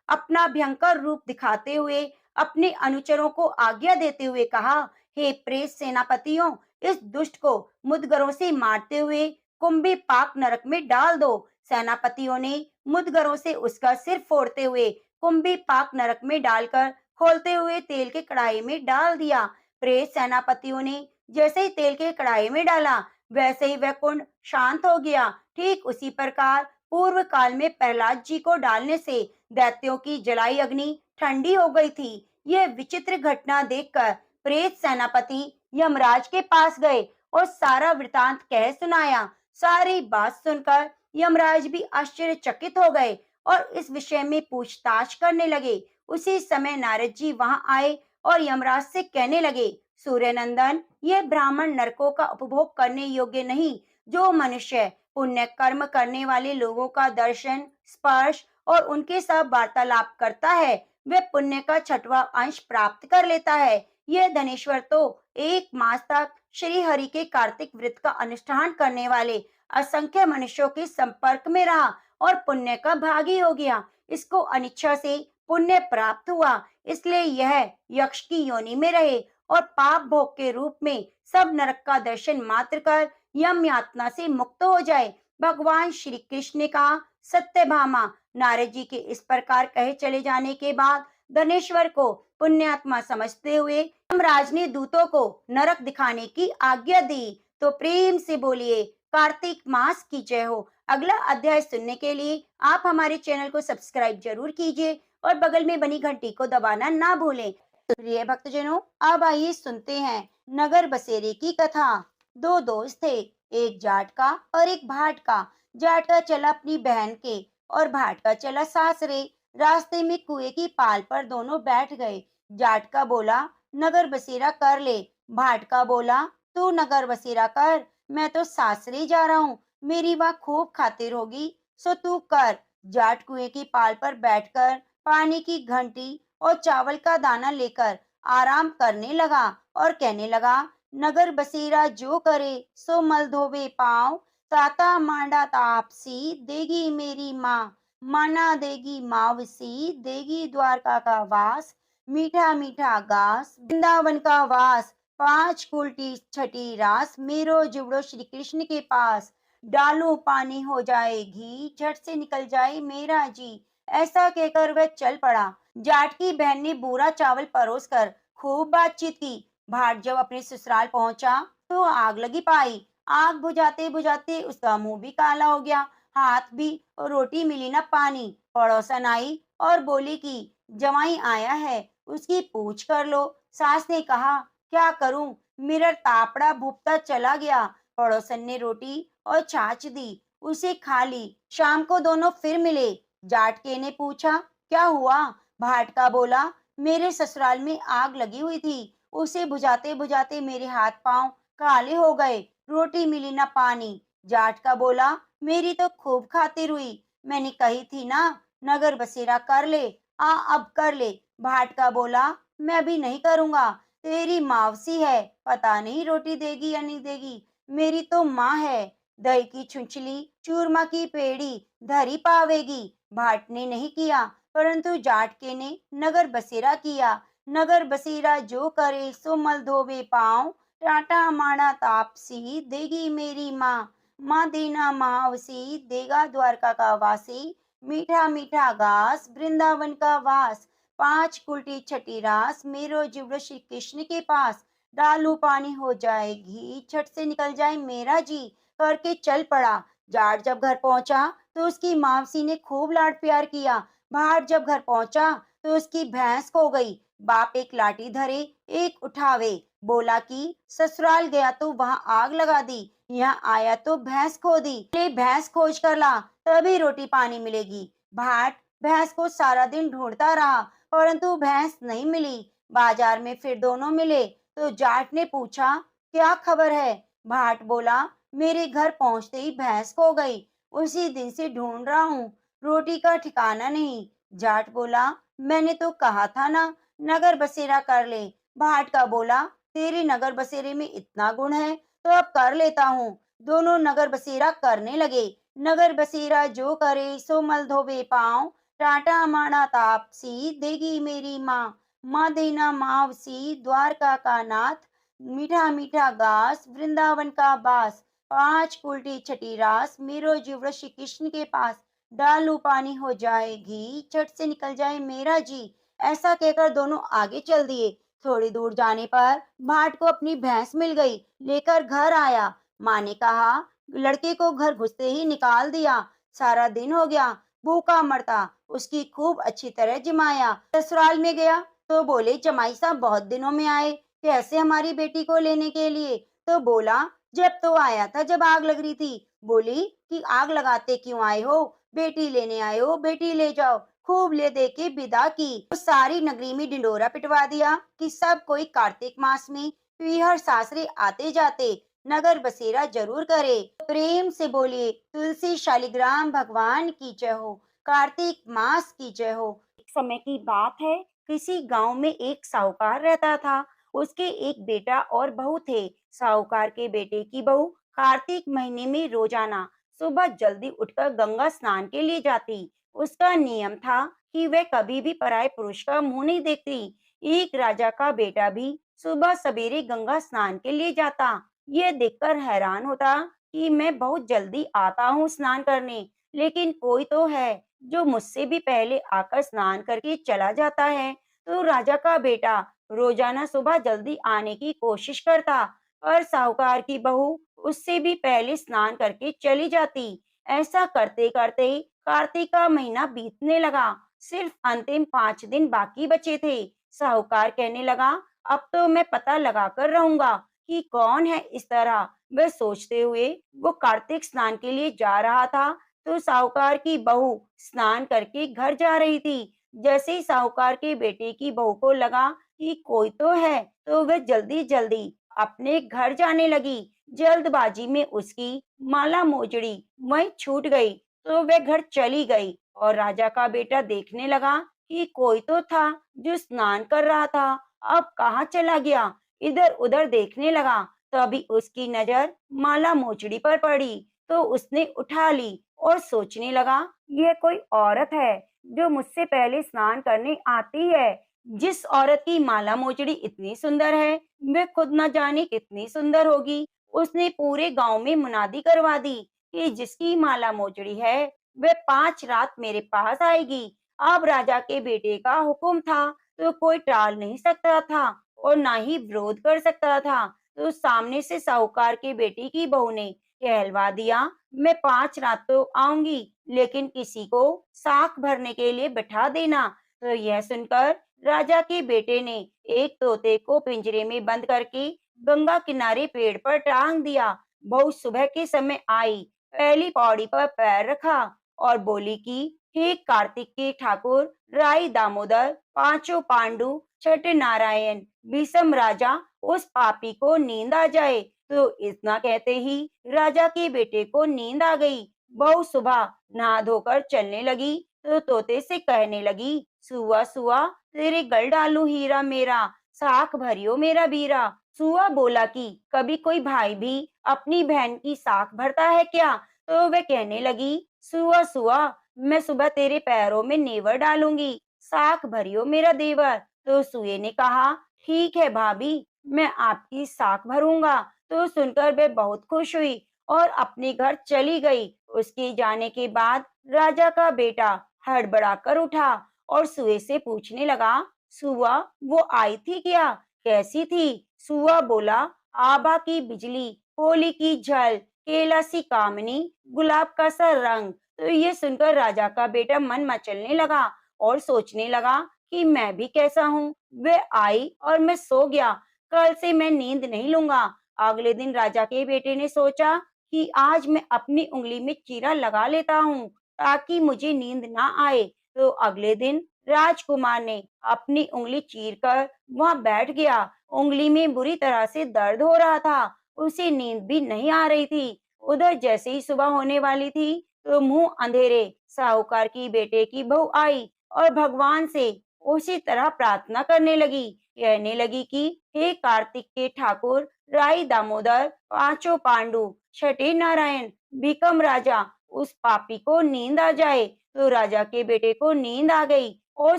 अपना भयंकर रूप दिखाते हुए अपने अनुचरों को आज्ञा देते हुए कहा, हे प्रेत सेनापतियों, इस दुष्ट को मुदगरों से मारते हुए कुंभी पाक नरक में डाल दो। सेनापतियों ने मुदगरों से उसका सिर फोड़ते हुए कुंभी पाक नरक में डालकर खोलते हुए तेल के कढ़ाई में डाल दिया। प्रेत सेनापतियों ने जैसे ही तेल के कढ़ाई में डाला, वैसे ही वह कुंड शांत हो गया। ठीक उसी प्रकार पूर्व काल में प्रहलाद जी को डालने से दैत्यों की जलाई अग्नि ठंडी हो गई थी। यह विचित्र घटना देखकर प्रेत सेनापति यमराज के पास गए और सारा वृतांत कह सुनाया। सारी बात सुनकर यमराज भी आश्चर्यचकित हो गए और इस विषय में पूछताछ करने लगे। उसी समय नारद जी वहां आए और यमराज से कहने लगे, सूर्य नंदन, यह ब्राह्मण नरकों का उपभोग करने योग्य नहीं। जो मनुष्य पुण्य कर्म करने वाले लोगों का दर्शन, स्पर्श और उनके साथ वार्तालाप करता है, वह पुण्य का 6वां अंश प्राप्त कर लेता है। यह धनेश्वर तो 1 मास तक श्री हरि के कार्तिक व्रत का अनुष्ठान करने वाले असंख्य मनुष्यों के संपर्क में रहा और पुण्य का भागी हो गया। इसको अनिच्छा से पुण्य प्राप्त हुआ, इसलिए यह यक्ष की योनि में रहे और पाप भोग के रूप में सब नरक का दर्शन मात्र कर यम यातना से मुक्त हो जाए। भगवान श्री कृष्ण ने कहा, सत्यभामा, नारद जी के इस प्रकार कहे चले जाने के बाद धनेश्वर को पुण्यात्मा समझते हुए यमराज ने दूतों को नरक दिखाने की आज्ञा दी। तो प्रेम से बोलिए, कार्तिक मास की जय हो। अगला अध्याय सुनने के लिए आप हमारे चैनल को सब्सक्राइब जरूर कीजिए और बगल में बनी घंटी को दबाना ना भूलें। प्रिय भक्तजनों, अब आइए सुनते हैं नगर बसेरे की कथा। 2 दोस्त थे, एक जाट का और एक भाट का। जाट का चला अपनी बहन के और भाट का चला सासरे। रास्ते में कुएं की पाल पर दोनों बैठ गए। जाट का बोला, नगर बसेरा कर ले। भाट का बोला, तू नगर बसेरा कर, मैं तो सासरे जा रहा हूँ, मेरी वहाँ खूब खातिर होगी, सो तू कर। जाट कुएं की पाल पर बैठकर पानी की घंटी और चावल का दाना लेकर आराम करने लगा और कहने लगा, नगर बसेरा जो करे सो मल धोवे पाँव। ताता मांडा तापसी देगी मेरी माँ, माना देगी मावसी देगी द्वारका का वास। मीठा मीठा घास वृंदावन का वास, 5 कुलटी 6ठी रास, मेरो जुबड़ो श्री कृष्ण के पास। डालू पानी हो जाए घी, झट से निकल जाए मेरा जी। ऐसा कहकर वह चल पड़ा। जाट की बहन ने पूरा चावल परोस कर खूब बातचीत की। भाट जब अपने ससुराल पहुंचा तो आग लगी पाई। आग बुझाते बुझाते उसका मुंह भी काला हो गया, हाथ भी, और रोटी मिली न पानी। पड़ोसन आई और बोली कि जवाई आया है, उसकी पूछ कर लो। सास ने कहा, क्या करूं, मेरा तापड़ा भुपता चला गया। पड़ोसन ने रोटी और छाछ दी, उसे खा ली। शाम को दोनों फिर मिले। जाटके ने पूछा, क्या हुआ? भाट का बोला, मेरे ससुराल में आग लगी हुई थी, उसे बुझाते बुझाते मेरे हाथ पांव काले हो गए, रोटी मिली ना पानी। जाट का बोला, मेरी तो खूब खातिर हुई, मैंने कही थी ना नगर बसेरा कर ले, आ अब कर ले। भाट का बोला, मैं अभी नहीं करूंगा, तेरी मावसी है, पता नहीं रोटी देगी या नहीं देगी, मेरी तो माँ है, दही की छुंचली चूरमा की पेड़ी धरी पावेगी। भाट ने नहीं किया, परंतु जाटके ने नगर बसेरा किया। नगर बसेरा जो करे सो मल धोवे पाँव। टाटा माड़ा तापसी देगी मेरी माँ, माँ देना मावसी देगा द्वारका का वासी। मीठा मीठा घास वृंदावन का वास, 5 कुलटी 6ठी रास, मेरो जिब्र श्री कृष्ण के पास। डालू पानी हो जाए घी, झट से निकल जाए मेरा जी, करके चल पड़ा। जाट जब घर पहुंचा तो उसकी मावसी ने खूब लाड प्यार किया। भाट जब घर पहुंचा तो उसकी भैंस खो गई। बाप एक लाठी धरे एक उठावे, बोला कि ससुराल गया तो वहां आग लगा दी, यहाँ आया तो भैंस खो दी, ले भैंस खोज कर ला, तभी रोटी पानी मिलेगी। भाट भैंस को सारा दिन ढूंढता रहा, परंतु भैंस नहीं मिली। बाजार में फिर दोनों मिले तो जाट ने पूछा, क्या खबर है? भाट बोला, मेरे घर पहुंचते ही भैंस खो गई। उसी दिन से ढूंढ रहा हूँ, रोटी का ठिकाना नहीं। जाट बोला, मैंने तो कहा था ना, नगर बसेरा कर ले। भाट का बोला, तेरे नगर बसेरे में इतना गुण है तो अब कर लेता हूँ। दोनों नगर बसेरा करने लगे। नगर बसेरा जो करे सो मल धोवे पाँव, टाटा माना तापसी देगी मेरी माँ। माँ देना मावसी द्वारका का नाथ, मीठा मीठा घास वृंदावन का बास। पांच उल्टी छठी रास मेरो जीव श्री कृष्ण के पास। डालू पानी हो जाए घी, झट से निकल जाए मेरा जी। ऐसा कहकर दोनों आगे चल दिए। थोड़ी दूर जाने पर भाट को अपनी भैंस मिल गई, लेकर घर आया। माँ ने कहा, लड़के को घर घुसते ही निकाल दिया। सारा दिन हो गया, भूखा मरता, उसकी खूब अच्छी तरह जिमाया। ससुराल में गया तो बोले, जमाई साहब बहुत दिनों में आए, कैसे हमारी बेटी को लेने के लिए? तो बोला, जब तो आया था जब आग लग रही थी। बोली कि आग लगाते क्यों आए हो? बेटी लेने आए हो, बेटी ले जाओ। खूब ले दे के विदा की। तो सारी नगरी में ढिंडोरा पिटवा दिया कि सब कोई कार्तिक मास में पीहर सासरे आते जाते नगर बसेरा जरूर करे। प्रेम से बोलिए, तुलसी शालिग्राम भगवान की जय हो, कार्तिक मास की जय हो। एक समय की बात है, किसी गांव में एक साहूकार रहता था। उसके एक बेटा और बहू थे। साहूकार के बेटे की बहू कार्तिक महीने में रोजाना सुबह जल्दी उठकर गंगा स्नान के लिए जाती। उसका नियम था कि वह कभी भी पराये पुरुष का मुंह नहीं देखती। एक राजा का बेटा भी सुबह सवेरे गंगा स्नान के लिए जाता। यह देखकर हैरान होता कि मैं बहुत जल्दी आता हूँ स्नान करने, लेकिन कोई तो है जो मुझसे भी पहले आकर स्नान करके चला जाता है। तो राजा का बेटा रोजाना सुबह जल्दी आने की कोशिश करता, और साहूकार की बहू उससे भी पहले स्नान करके चली जाती। ऐसा करते करते कार्तिक का महीना बीतने लगा। सिर्फ अंतिम 5 दिन बाकी बचे थे। साहूकार कहने लगा, अब तो मैं पता लगा कर रहूंगा कि कौन है इस तरह। वह सोचते हुए वो कार्तिक स्नान के लिए जा रहा था, तो साहूकार की बहू स्नान करके घर जा रही थी। जैसे ही साहूकार के बेटे की बहू को लगा कि कोई तो है, तो वह जल्दी जल्दी अपने घर जाने लगी। जल्दबाजी में उसकी माला मोजड़ी वहीं छूट गई, तो वह घर चली गई। और राजा का बेटा देखने लगा कि कोई तो था जो स्नान कर रहा था, अब कहाँ चला गया। इधर उधर देखने लगा, तभी उसकी नजर माला मोचड़ी पर पड़ी, तो उसने उठा ली और सोचने लगा, यह कोई औरत है जो मुझसे पहले स्नान करने आती है। जिस औरत की माला मोचड़ी इतनी सुंदर है, वह खुद न जाने कितनी सुंदर होगी। उसने पूरे गांव में मुनादी करवा दी कि जिसकी माला मोचड़ी है, वह 5 रात मेरे पास आएगी। अब राजा के बेटे का हुक्म था, तो कोई टाल नहीं सकता था और ना ही विरोध कर सकता था। तो सामने से साहूकार के बेटे की बहू ने कहलवा दिया, मैं 5 रात तो आऊंगी, लेकिन किसी को साख भरने के लिए बिठा देना। तो यह सुनकर राजा के बेटे ने एक तोते को पिंजरे में बंद करके गंगा किनारे पेड़ पर टांग दिया। बहू सुबह के समय आई, पहली पौड़ी पर पैर रखा और बोली कि हे कार्तिक के ठाकुर, राई दामोदर, पांचों पांडु, छठ नारायण, भीषम राजा, उस पापी को नींद आ जाए। तो इतना कहते ही राजा के बेटे को नींद आ गई। बहू सुबह नहा धोकर चलने लगी, तो तोते से कहने लगी, सुआ सुआ तेरे गल डालू हीरा मेरा, साख भरियो मेरा बीरा। सुआ बोला कि कभी कोई भाई भी अपनी बहन की साख भरता है क्या? तो वह कहने लगी, सुआ सुआ मैं सुबह तेरे पैरों में नेवर डालूंगी, साख भरियो मेरा देवर। तो सुए ने कहा, ठीक है भाभी, मैं आपकी साख भरूंगा। तो सुनकर वह बहुत खुश हुई और अपने घर चली गई। उसके जाने के बाद राजा का बेटा हड़बड़ाकर उठा और सुए से पूछने लगा, सुआ वो आई थी क्या, कैसी थी? सुआ बोला, आभा की बिजली, होली की झल, केला सी कामनी, गुलाब का सा रंग। तो ये सुनकर राजा का बेटा मन मचलने लगा और सोचने लगा कि मैं भी कैसा हूँ। वह आई और मैं सो गया, कल से मैं नींद नहीं लूंगा। अगले दिन राजा के बेटे ने सोचा कि आज मैं अपनी उंगली में चीरा लगा लेता हूँ ताकि मुझे नींद ना आए। तो अगले दिन राजकुमार ने अपनी उंगली चीरकर वहां बैठ गया। उंगली में बुरी तरह से दर्द हो रहा था, उसे नींद भी नहीं आ रही थी। उधर जैसे ही सुबह होने वाली थी, तो मुंह अंधेरे साहूकार की बेटे की बहू आई और भगवान से उसी तरह प्रार्थना करने लगी। कहने लगी कि हे कार्तिक के ठाकुर, राई दामोदर, पांचों पांडु, छठे नारायण, भीकम राजा, उस पापी को नींद आ जाए। तो राजा के बेटे को नींद आ गई और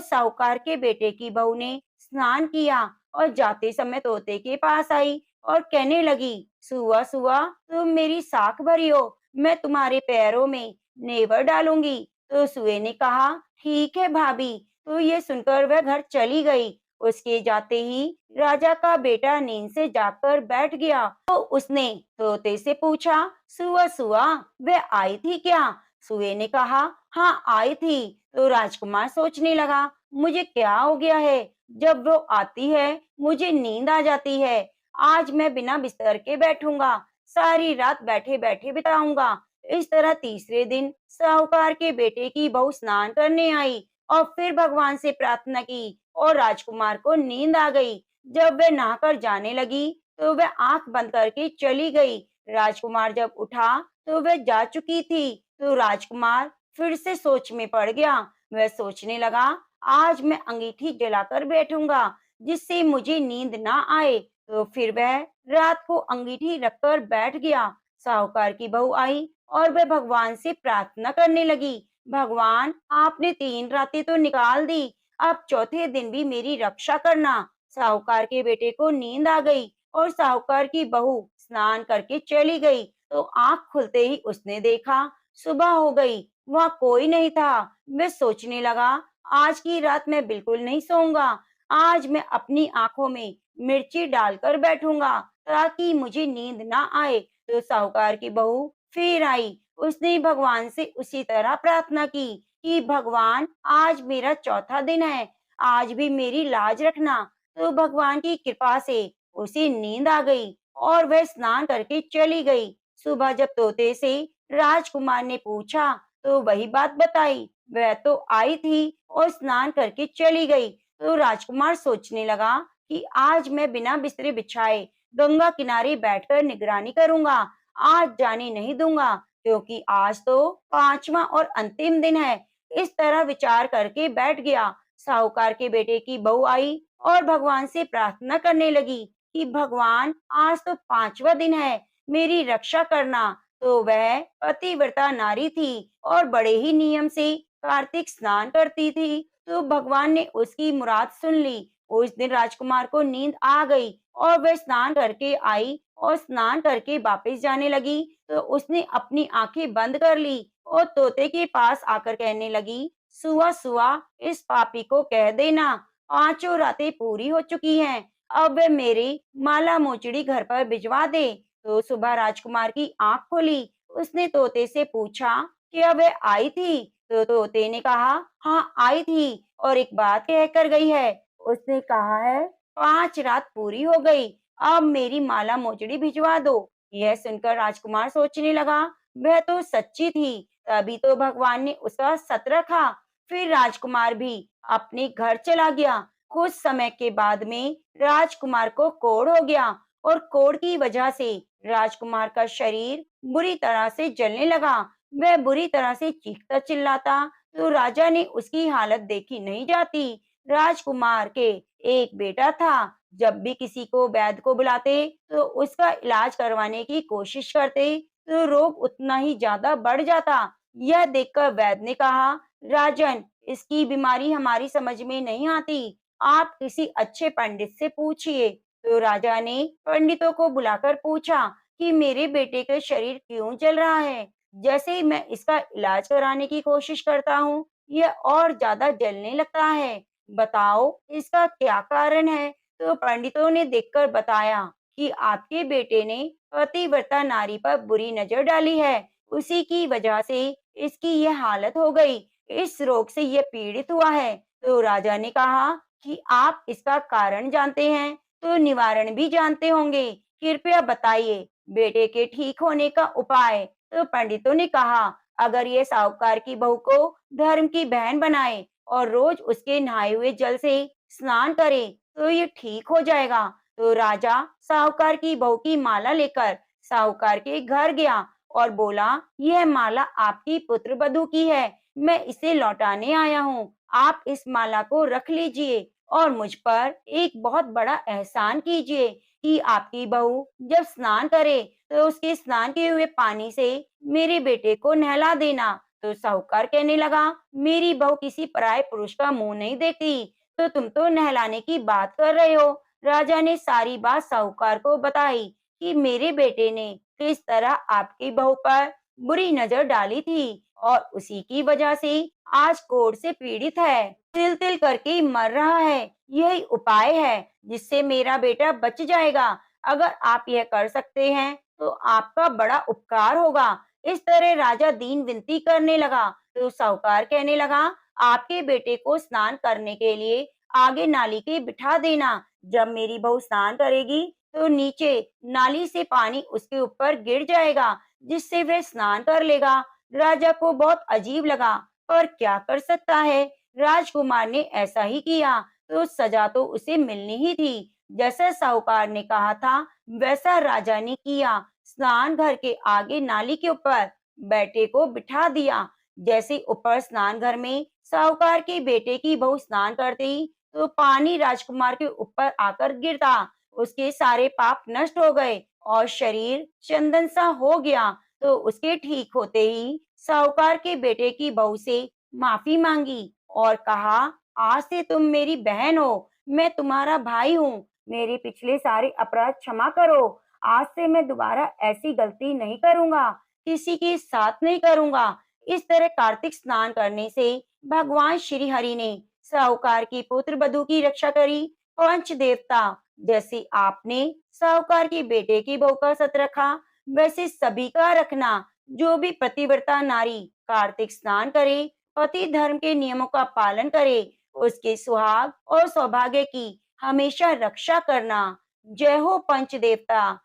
साहूकार के बेटे की बहू ने स्नान किया और जाते समय तोते के पास आई और कहने लगी, सुआ सुआ, तुम मेरी साख भरी हो, मैं तुम्हारे पैरों में नेवर डालूंगी। तो सुए ने कहा, ठीक है भाभी। तो ये सुनकर वह घर चली गई। उसके जाते ही राजा का बेटा नींद से जागकर बैठ गया। तो उसने तोते से पूछा, सुआ सुआ, वह आई थी क्या? सुए ने कहा, हाँ आई थी। तो राजकुमार सोचने लगा, मुझे क्या हो गया है, जब वो आती है मुझे नींद आ जाती है। आज मैं बिना बिस्तर के बैठूंगा, सारी रात बैठे बैठे बिताऊंगा। इस तरह तीसरे दिन साहूकार के बेटे की बहू स्नान करने आई और फिर भगवान से प्रार्थना की और राजकुमार को नींद आ गई। जब वह नहाकर जाने लगी तो वह आंख बंद करके चली गई। राजकुमार जब उठा तो वह जा चुकी थी। तो राजकुमार फिर से सोच में पड़ गया। वह सोचने लगा, आज मैं अंगीठी जलाकर बैठूंगा जिससे मुझे नींद ना आए। तो फिर वह रात को अंगीठी रखकर बैठ गया। साहूकार की बहू आई और वह भगवान से प्रार्थना करने लगी, भगवान आपने 3 रातें तो निकाल दी, अब चौथे दिन भी मेरी रक्षा करना। साहूकार के बेटे को नींद आ गई और साहूकार की बहू स्नान करके चली गई। तो आंख खुलते ही उसने देखा सुबह हो गई, वहाँ कोई नहीं था। वह सोचने लगा, आज की रात मैं बिल्कुल नहीं सोऊंगा, आज मैं अपनी आंखों में मिर्ची डालकर बैठूंगा ताकि मुझे नींद ना आए। तो साहूकार की बहू फिर आई। उसने भगवान से उसी तरह प्रार्थना की कि भगवान आज मेरा चौथा दिन है, आज भी मेरी लाज रखना। तो भगवान की कृपा से उसे नींद आ गई और वह स्नान करके चली गई। सुबह जब तोते से राजकुमार ने पूछा तो वही बात बताई, वह तो आई थी और स्नान करके चली गई। तो राजकुमार सोचने लगा कि आज मैं बिना बिस्तरे बिछाए गंगा किनारे बैठकर निगरानी करूंगा, आज जाने नहीं दूंगा, क्योंकि आज तो पांचवा और अंतिम दिन है। इस तरह विचार करके बैठ गया। साहूकार के बेटे की बहू आई और भगवान से प्रार्थना करने लगी कि भगवान आज तो पांचवा दिन है, मेरी रक्षा करना। तो वह पतिव्रता नारी थी और बड़े ही नियम से कार्तिक स्नान करती थी। तो भगवान ने उसकी मुराद सुन ली। उस दिन राजकुमार को नींद आ गई और वह स्नान करके आई और स्नान करके वापस जाने लगी। तो उसने अपनी आंखें बंद कर ली और तोते के पास आकर कहने लगी, सुआ सुआ, इस पापी को कह देना पांचों रातें पूरी हो चुकी हैं, अब वह मेरी माला मोचड़ी घर पर भिजवा दे। तो सुबह राजकुमार की आंख खुली। उसने तोते से पूछा, क्या वह आई थी? तो तोते ने कहा, हाँ आई थी और एक बात कह कर गई है। उसने कहा है, 5 रात पूरी हो गई, अब मेरी माला मोचड़ी भिजवा दो। यह सुनकर राजकुमार सोचने लगा, वह तो सच्ची थी, तभी तो भगवान ने उसका सत रखा। फिर राजकुमार भी अपने घर चला गया। कुछ समय के बाद में राजकुमार को कोढ़ हो गया और कोढ़ की वजह से राजकुमार का शरीर बुरी तरह से जलने लगा। वह बुरी तरह से चीखता चिल्लाता। तो राजा ने उसकी हालत देखी नहीं जाती। राजकुमार के एक बेटा था। जब भी किसी को वैद्य को बुलाते तो उसका इलाज करवाने की कोशिश करते, तो रोग उतना ही ज्यादा बढ़ जाता। यह देखकर वैद्य ने कहा, राजन, इसकी बीमारी हमारी समझ में नहीं आती, आप किसी अच्छे पंडित से पूछिए। तो राजा ने पंडितों को बुलाकर पूछा कि मेरे बेटे का शरीर क्यों जल रहा है। जैसे ही मैं इसका इलाज कराने की कोशिश करता हूँ, यह और ज्यादा जलने लगता है। बताओ इसका क्या कारण है? तो पंडितों ने देखकर बताया कि आपके बेटे ने पतिव्रता नारी पर बुरी नजर डाली है, उसी की वजह से इसकी यह हालत हो गई, इस रोग से यह पीड़ित हुआ है। तो राजा ने कहा कि आप इसका कारण जानते हैं तो निवारण भी जानते होंगे, कृपया बताइए बेटे के ठीक होने का उपाय। तो पंडितों ने कहा, अगर ये साहूकार की बहू को धर्म की बहन बनाए और रोज उसके नहाए हुए जल से स्नान करे तो ये ठीक हो जाएगा। तो राजा साहूकार की बहू की माला लेकर साहूकार के घर गया और बोला, यह माला आपकी पुत्र वधू की है, मैं इसे लौटाने आया हूँ। आप इस माला को रख लीजिए और मुझ पर एक बहुत बड़ा एहसान कीजिए कि आपकी बहू जब स्नान करे तो उसके स्नान किए हुए पानी से मेरे बेटे को नहला देना। तो साहूकार कहने लगा, मेरी बहू किसी पराये पुरुष का मुंह नहीं देखती, तो तुम तो नहलाने की बात कर रहे हो। राजा ने सारी बात साहूकार को बताई कि मेरे बेटे ने किस तरह आपकी बहू पर बुरी नजर डाली थी और उसी की वजह से आज कोढ़ से पीड़ित है, तिल तिल करके मर रहा है। यही उपाय है जिससे मेरा बेटा बच जाएगा। अगर आप यह कर सकते हैं तो आपका बड़ा उपकार होगा। इस तरह राजा दीन विनती करने लगा। तो साहूकार कहने लगा, आपके बेटे को स्नान करने के लिए आगे नाली के बिठा देना। जब मेरी बहू स्नान करेगी तो नीचे नाली से पानी उसके ऊपर गिर जाएगा, जिससे वह स्नान कर लेगा। राजा को बहुत अजीब लगा, पर क्या कर सकता है। राजकुमार ने ऐसा ही किया, तो सजा तो उसे मिलनी ही थी। जैसा साहूकार ने कहा था वैसा राजा ने किया। स्नान घर के आगे नाली के ऊपर बेटे को बिठा दिया। जैसे ऊपर स्नान घर में साहूकार के बेटे की बहू स्नान करती तो पानी राजकुमार के ऊपर आकर गिरता। उसके सारे पाप नष्ट हो गए और शरीर चंदन सा हो गया। तो उसके ठीक होते ही साहूकार के बेटे की बहू से माफी मांगी और कहा, आज से तुम मेरी बहन हो, मैं तुम्हारा भाई हूँ। मेरे पिछले सारे अपराध क्षमा करो। आज से मैं दोबारा ऐसी गलती नहीं करूंगा, किसी के साथ नहीं करूंगा। इस तरह कार्तिक स्नान करने से भगवान श्री हरि ने साहूकार की पुत्र वधू की रक्षा करी। पंच देवता, जैसे आपने साहूकार के बेटे की बहू का सत रखा, वैसे सभी का रखना। जो भी पतिव्रता नारी कार्तिक स्नान करे, पति धर्म के नियमों का पालन करे, उसके सुहाग और सौभाग्य की हमेशा रक्षा करना। जय हो पंच देवता।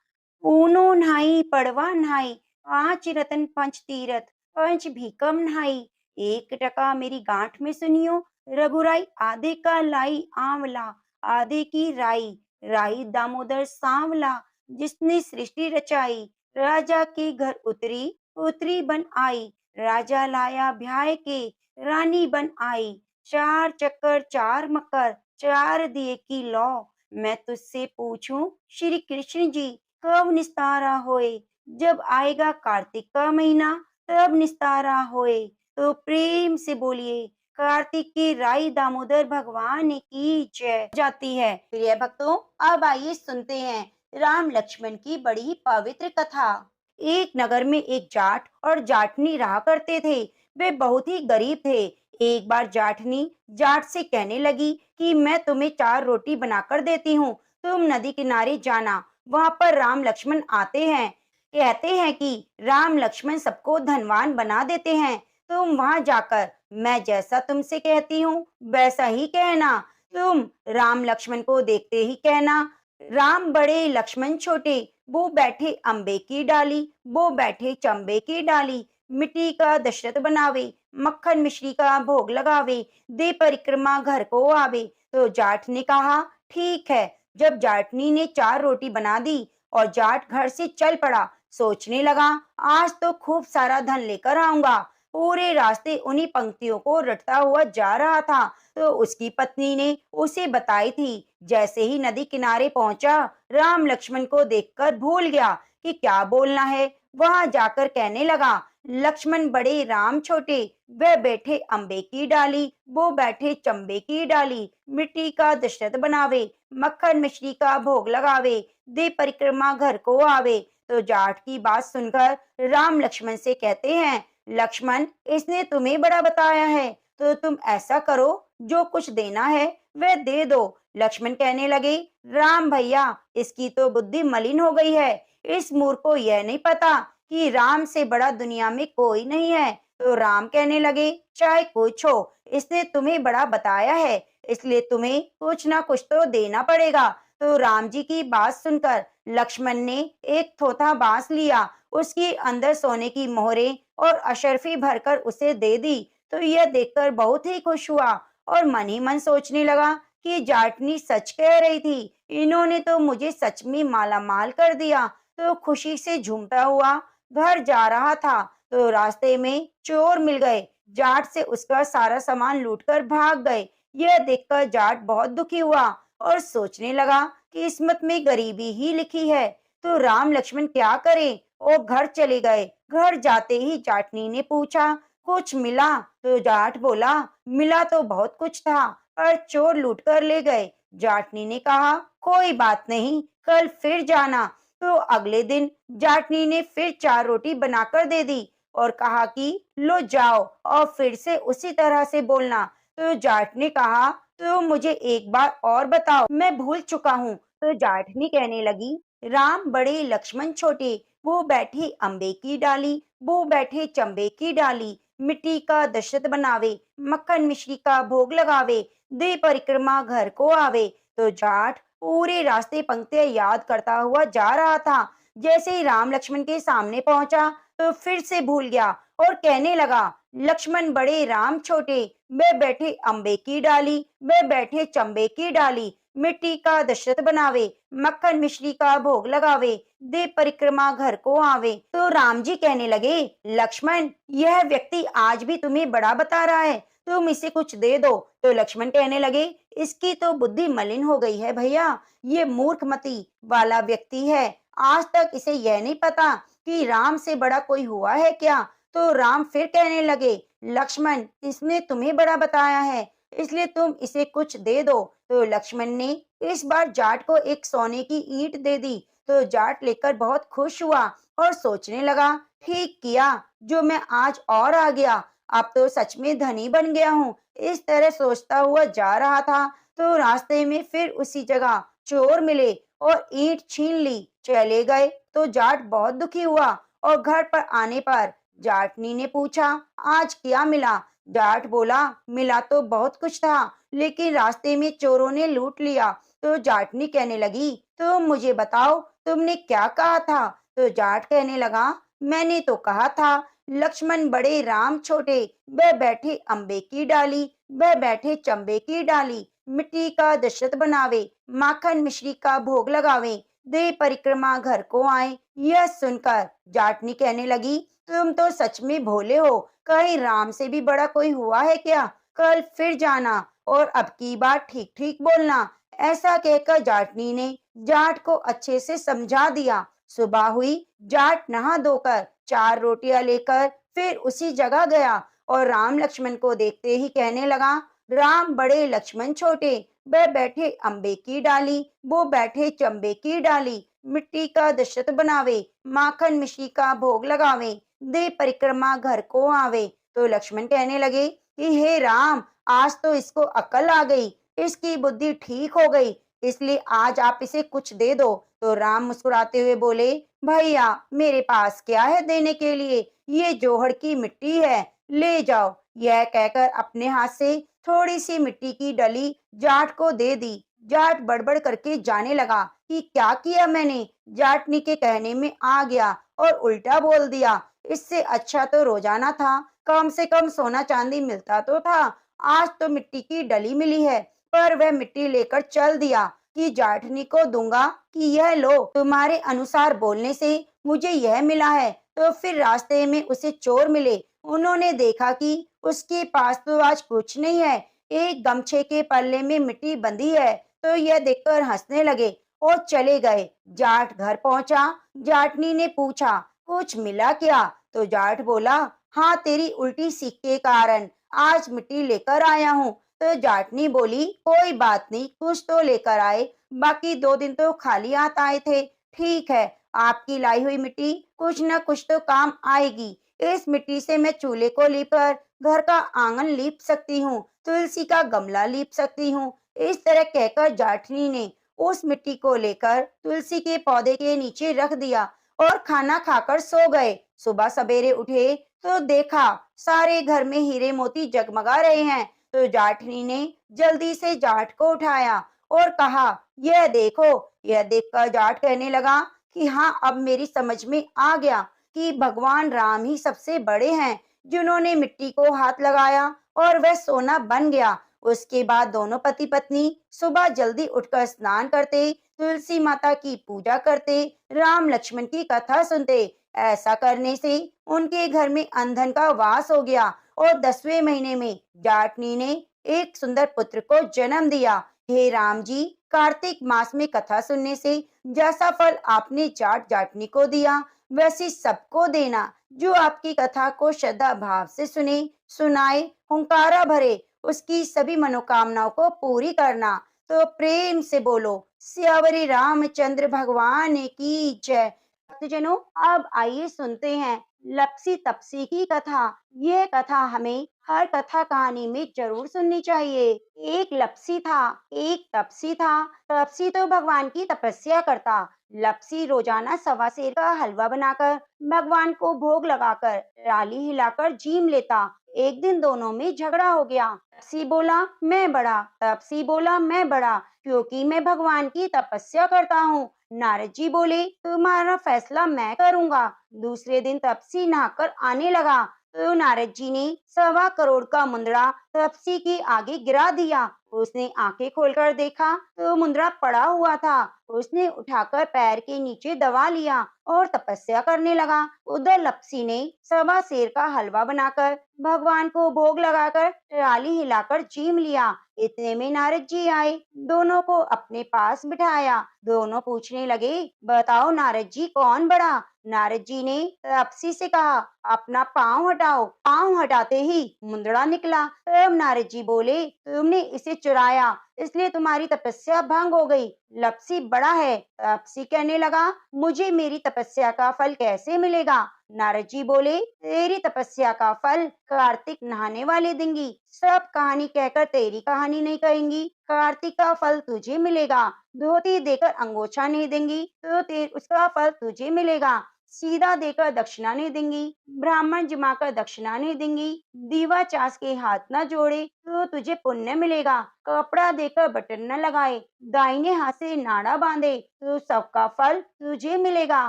ऊनो नहाई पड़वा नहाई, पांच रतन पंच तीरथ, पंच भीकम नहाई। एक टका मेरी गांठ में सुनियो, रघुराई आधे का लाई आंवला, आधे की राई, राई दामोदर सांवला, जिसने सृष्टि रचाई। राजा के घर उतरी, उतरी बन आई, राजा लाया ब्याह के, रानी बन आई। चार चक्कर चार मकर, चार दिए की लौ। मैं तुझसे पूछूं श्री कृष्ण जी, कब निस्तारा होए। जब आएगा कार्तिक का महीना तब निस्तारा होए। तो प्रेम से बोलिए, कार्तिक के राई दामोदर भगवान की जय जाती है। प्रिय भक्तों, अब आइए सुनते हैं राम लक्ष्मण की बड़ी पवित्र कथा। एक नगर में एक जाट और जाटनी रहा करते थे। वे बहुत ही गरीब थे। एक बार जाटनी जाट से कहने लगी कि मैं तुम्हें चार रोटी बनाकर देती हूँ, तुम नदी किनारे जाना, वहां पर राम लक्ष्मण आते हैं। कहते हैं कि राम लक्ष्मण सबको धनवान बना देते हैं। तुम वहां जाकर मैं जैसा तुमसे कहती हूँ वैसा ही कहना। तुम राम लक्ष्मण को देखते ही कहना, राम बड़े लक्ष्मण छोटे, वो बैठे अम्बे की डाली, वो बैठे चंबे की डाली। मिट्टी का दशरथ बनावे, मक्खन मिश्री का भोग लगावे, दे परिक्रमा घर को आवे। तो जाट ने कहा, ठीक है। जब जाटनी ने चार रोटी बना दी और जाट घर से चल पड़ा, सोचने लगा, आज तो खूब सारा धन लेकर आऊंगा। पूरे रास्ते उन्हीं पंक्तियों को रटता हुआ जा रहा था। तो उसकी पत्नी ने उसे बताई थी। जैसे ही नदी किनारे पहुंचा, राम लक्ष्मण को देखकर भूल गया कि क्या बोलना है। वहां जाकर कहने लगा, लक्ष्मण बड़े राम छोटे, वह बैठे अम्बे की डाली, वो बैठे चंबे की डाली। मिट्टी का दशरथ बनावे, मक्खन मिश्री का भोग लगावे, दे परिक्रमा घर को आवे। तो जाट की बात सुनकर राम लक्ष्मण से कहते हैं, लक्ष्मण, इसने तुम्हें बड़ा बताया है, तो तुम ऐसा करो, जो कुछ देना है वह दे दो। लक्ष्मण कहने लगे, राम भैया, इसकी तो बुद्धि मलिन हो गई है। इस मूर्ख को यह नहीं पता कि राम से बड़ा दुनिया में कोई नहीं है। तो राम कहने लगे, चाहे कुछ हो, इसने तुम्हें बड़ा बताया है, इसलिए तुम्हें कुछ ना कुछ तो देना पड़ेगा। तो राम जी की बात सुनकर लक्ष्मण ने एक थोथा बांस लिया, उसके अंदर सोने की मोहरें और अशर्फी भरकर उसे दे दी। तो यह देखकर बहुत ही खुश हुआ और मन ही मन सोचने लगा कि जाटनी सच कह रही थी, इन्होंने तो मुझे सच में माला माल कर दिया। तो खुशी से झूमता हुआ घर जा रहा था तो रास्ते में चोर मिल गए। जाट से उसका सारा सामान लूटकर भाग गए। यह देखकर जाट बहुत दुखी हुआ और सोचने लगा कि किस्मत में गरीबी ही लिखी है। तो राम लक्ष्मण क्या करें? वो घर चले गए। घर जाते ही जाटनी ने पूछा, कुछ मिला? तो जाट बोला, मिला तो बहुत कुछ था, पर चोर लूट कर ले गए। जाटनी ने कहा, कोई बात नहीं, कल फिर जाना। तो अगले दिन जाटनी ने फिर 4 रोटी बनाकर दे दी और कहा कि लो जाओ और फिर से उसी तरह से बोलना। तो जाट ने कहा, तो मुझे एक बार और बताओ, मैं भूल चुका हूँ। तो जाटनी कहने लगी, राम बड़े लक्ष्मण छोटे, वो बैठे अम्बे की डाली, वो बैठे चंबे की डाली, मिट्टी का दशरथ बनावे, मक्खन मिश्री का भोग लगावे, दे परिक्रमा घर को आवे। तो जाट पूरे रास्ते पंक्तियां याद करता हुआ जा रहा था। जैसे ही राम लक्ष्मण के सामने पहुंचा तो फिर से भूल गया और कहने लगा, लक्ष्मण बड़े राम छोटे, वे बैठे अम्बे की डाली, वे बैठे चंबे की डाली, मिट्टी का दशरथ बनावे, मक्खन मिश्री का भोग लगावे, दे परिक्रमा घर को आवे। तो राम जी कहने लगे, लक्ष्मण, यह व्यक्ति आज भी तुम्हें बड़ा बता रहा है, तुम इसे कुछ दे दो। तो लक्ष्मण कहने लगे, इसकी तो बुद्धि मलिन हो गई है भैया, ये मूर्खमती वाला व्यक्ति है। आज तक इसे यह नहीं पता कि राम से बड़ा कोई हुआ है क्या। तो राम फिर कहने लगे, लक्ष्मण, इसने तुम्हें बड़ा बताया है, इसलिए तुम इसे कुछ दे दो। तो लक्ष्मण ने इस बार जाट को एक सोने की ईंट दे दी। तो जाट लेकर बहुत खुश हुआ और सोचने लगा, ठीक किया जो मैं आज और आ गया, अब तो सच में धनी बन गया हूँ। इस तरह सोचता हुआ जा रहा था तो रास्ते में फिर उसी जगह चोर मिले और ईंट छीन ली, चले गए। तो जाट बहुत दुखी हुआ और घर पर आने पर जाटनी ने पूछा, आज क्या मिला? जाट बोला, मिला तो बहुत कुछ था, लेकिन रास्ते में चोरों ने लूट लिया। तो जाटनी कहने लगी, तो मुझे बताओ, तुमने क्या कहा था? तो जाट कहने लगा, मैंने तो कहा था, लक्ष्मण बड़े राम छोटे, वह बैठे अम्बे की डाली, वह बैठे चंबे की डाली, मिट्टी का दशरथ बनावे, माखन मिश्री का भोग लगावे, दे परिक्रमा घर को आए। यह सुनकर जाटनी कहने लगी, तुम तो सच में भोले हो, कहीं राम से भी बड़ा कोई हुआ है क्या? कल फिर जाना और अब की बार ठीक ठीक बोलना। ऐसा कहकर जाटनी ने जाट को अच्छे से समझा दिया। सुबह हुई, जाट नहा धोकर 4 रोटियां लेकर फिर उसी जगह गया और राम लक्ष्मण को देखते ही कहने लगा, राम बड़े लक्ष्मण छोटे, वह बैठे अम्बे की डाली, वो बैठे चंबे की डाली, मिट्टी का दशरथ बनावे, माखन मिश्री का भोग लगावे, दे परिक्रमा घर को आवे। तो लक्ष्मण कहने लगे कि हे राम, आज तो इसको अकल आ गई, इसकी बुद्धि ठीक हो गई, इसलिए आज आप इसे कुछ दे दो। तो राम मुस्कुराते हुए बोले, भैया, मेरे पास क्या है देने के लिए, ये जोहड़ की मिट्टी है, ले जाओ। यह कहकर अपने हाथ से थोड़ी सी मिट्टी की डली जाट को दे दी। जाट बड़बड़ करके जाने लगा कि क्या किया मैंने, जाटनी के कहने में आ गया और उल्टा बोल दिया। इससे अच्छा तो रोजाना था, कम से कम सोना चांदी मिलता तो था, आज तो मिट्टी की डली मिली है। पर वह मिट्टी लेकर चल दिया कि जाटनी को दूंगा कि यह लो, तुम्हारे अनुसार बोलने से मुझे यह मिला है। तो फिर रास्ते में उसे चोर मिले। उन्होंने देखा कि उसके पास तो आज कुछ नहीं है, एक गमछे के पल्ले में मिट्टी बंधी है। तो यह देखकर हंसने लगे और चले गए। जाट घर पहुंचा। जाटनी ने पूछा, कुछ मिला क्या? तो जाट बोला, हाँ, तेरी उल्टी सीख के कारण आज मिट्टी लेकर आया हूँ। तो जाटनी बोली, कोई बात नहीं, कुछ तो लेकर आए, बाकी 2 दिन तो खाली हाथ आए थे। ठीक है, आपकी लाई हुई मिट्टी कुछ न कुछ तो काम आएगी। इस मिट्टी से मैं चूल्हे को लीपकर घर का आंगन लीप सकती हूँ, तुलसी का गमला लीप सकती हूँ। इस तरह कहकर जाटनी ने उस मिट्टी को लेकर तुलसी के पौधे के नीचे रख दिया और खाना खाकर सो गए। सुबह सवेरे उठे तो देखा सारे घर में हीरे मोती जगमगा रहे हैं। तो जाटनी ने जल्दी से जाट को उठाया और कहा, यह देखो। यह देखकर जाट कहने लगा कि हाँ, अब मेरी समझ में आ गया कि भगवान राम ही सबसे बड़े हैं, जिन्होंने मिट्टी को हाथ लगाया और वह सोना बन गया। उसके बाद दोनों पति पत्नी सुबह जल्दी उठकर स्नान करते, तुलसी माता की पूजा करते, राम लक्ष्मण की कथा सुनते। ऐसा करने से उनके घर में अंधन का वास हो गया और 10वें महीने में जाटनी ने एक सुंदर पुत्र को जन्म दिया। हे राम जी, कार्तिक मास में कथा सुनने से जैसा फल आपने जाट जाटनी को दिया, वैसे सबको देना जो आपकी कथा को श्रद्धा भाव से सुने, सुनाए, हुंकारा भरे, उसकी सभी मनोकामनाओं को पूरी करना। तो प्रेम से बोलो, सियावरी रामचंद्र भगवान की जय। भक्तजनों, अब आइए सुनते हैं लपसी तपसी की कथा। यह कथा हमें हर कथा कहानी में जरूर सुननी चाहिए। एक लपसी था, एक तपसी था। तपसी तो भगवान की तपस्या करता। लपसी रोजाना सवा सेर का हलवा बनाकर भगवान को भोग लगाकर राली हिलाकर जीम लेता। एक दिन दोनों में झगड़ा हो गया। तपसी बोला मैं बड़ा, तपसी बोला मैं बड़ा, क्योंकि मैं भगवान की तपस्या करता हूँ। नारद जी बोले तुम्हारा फैसला मैं करूंगा। दूसरे दिन तपसी नहाकर आने लगा तो नारद जी ने 1.25 करोड़ का मुंदड़ा तपसी के आगे गिरा दिया। उसने आंखें खोलकर देखा तो मुंदड़ा पड़ा हुआ था। उसने उठाकर पैर के नीचे दबा लिया और तपस्या करने लगा। उधर लपसी ने 1.25 सेर का हलवा बनाकर भगवान को भोग लगाकर राली हिलाकर जीम लिया। इतने में नारद जी आए, दोनों को अपने पास बिठाया। दोनों पूछने लगे बताओ नारद जी कौन बड़ा। नारद जी ने तपसी से कहा अपना पाँव हटाओ। पाँव हटाते ही मुंदड़ा निकला। तब नारद जी बोले तुमने इसे चुराया, इसलिए तुम्हारी तपस्या भंग हो गई। लपसी बड़ा है। तपसी कहने लगा मुझे मेरी तपस्या का फल कैसे मिलेगा। नारद जी बोले तेरी तपस्या का फल कार्तिक नहाने वाले देंगी। सब कहानी कहकर तेरी कहानी नहीं कहेंगी, कार्तिक का फल तुझे मिलेगा। धोती देकर अंगोछा नहीं देंगी तो उसका फल तुझे मिलेगा। सीधा देकर दक्षिणा नहीं देंगी, ब्राह्मण जमाकर दक्षिणा नहीं देंगी, दीवा चास के हाथ न जोड़े तो तुझे पुण्य मिलेगा। कपड़ा देकर बटन न लगाए, दाहिने हाथ से नाड़ा बांधे तो सबका फल तुझे मिलेगा।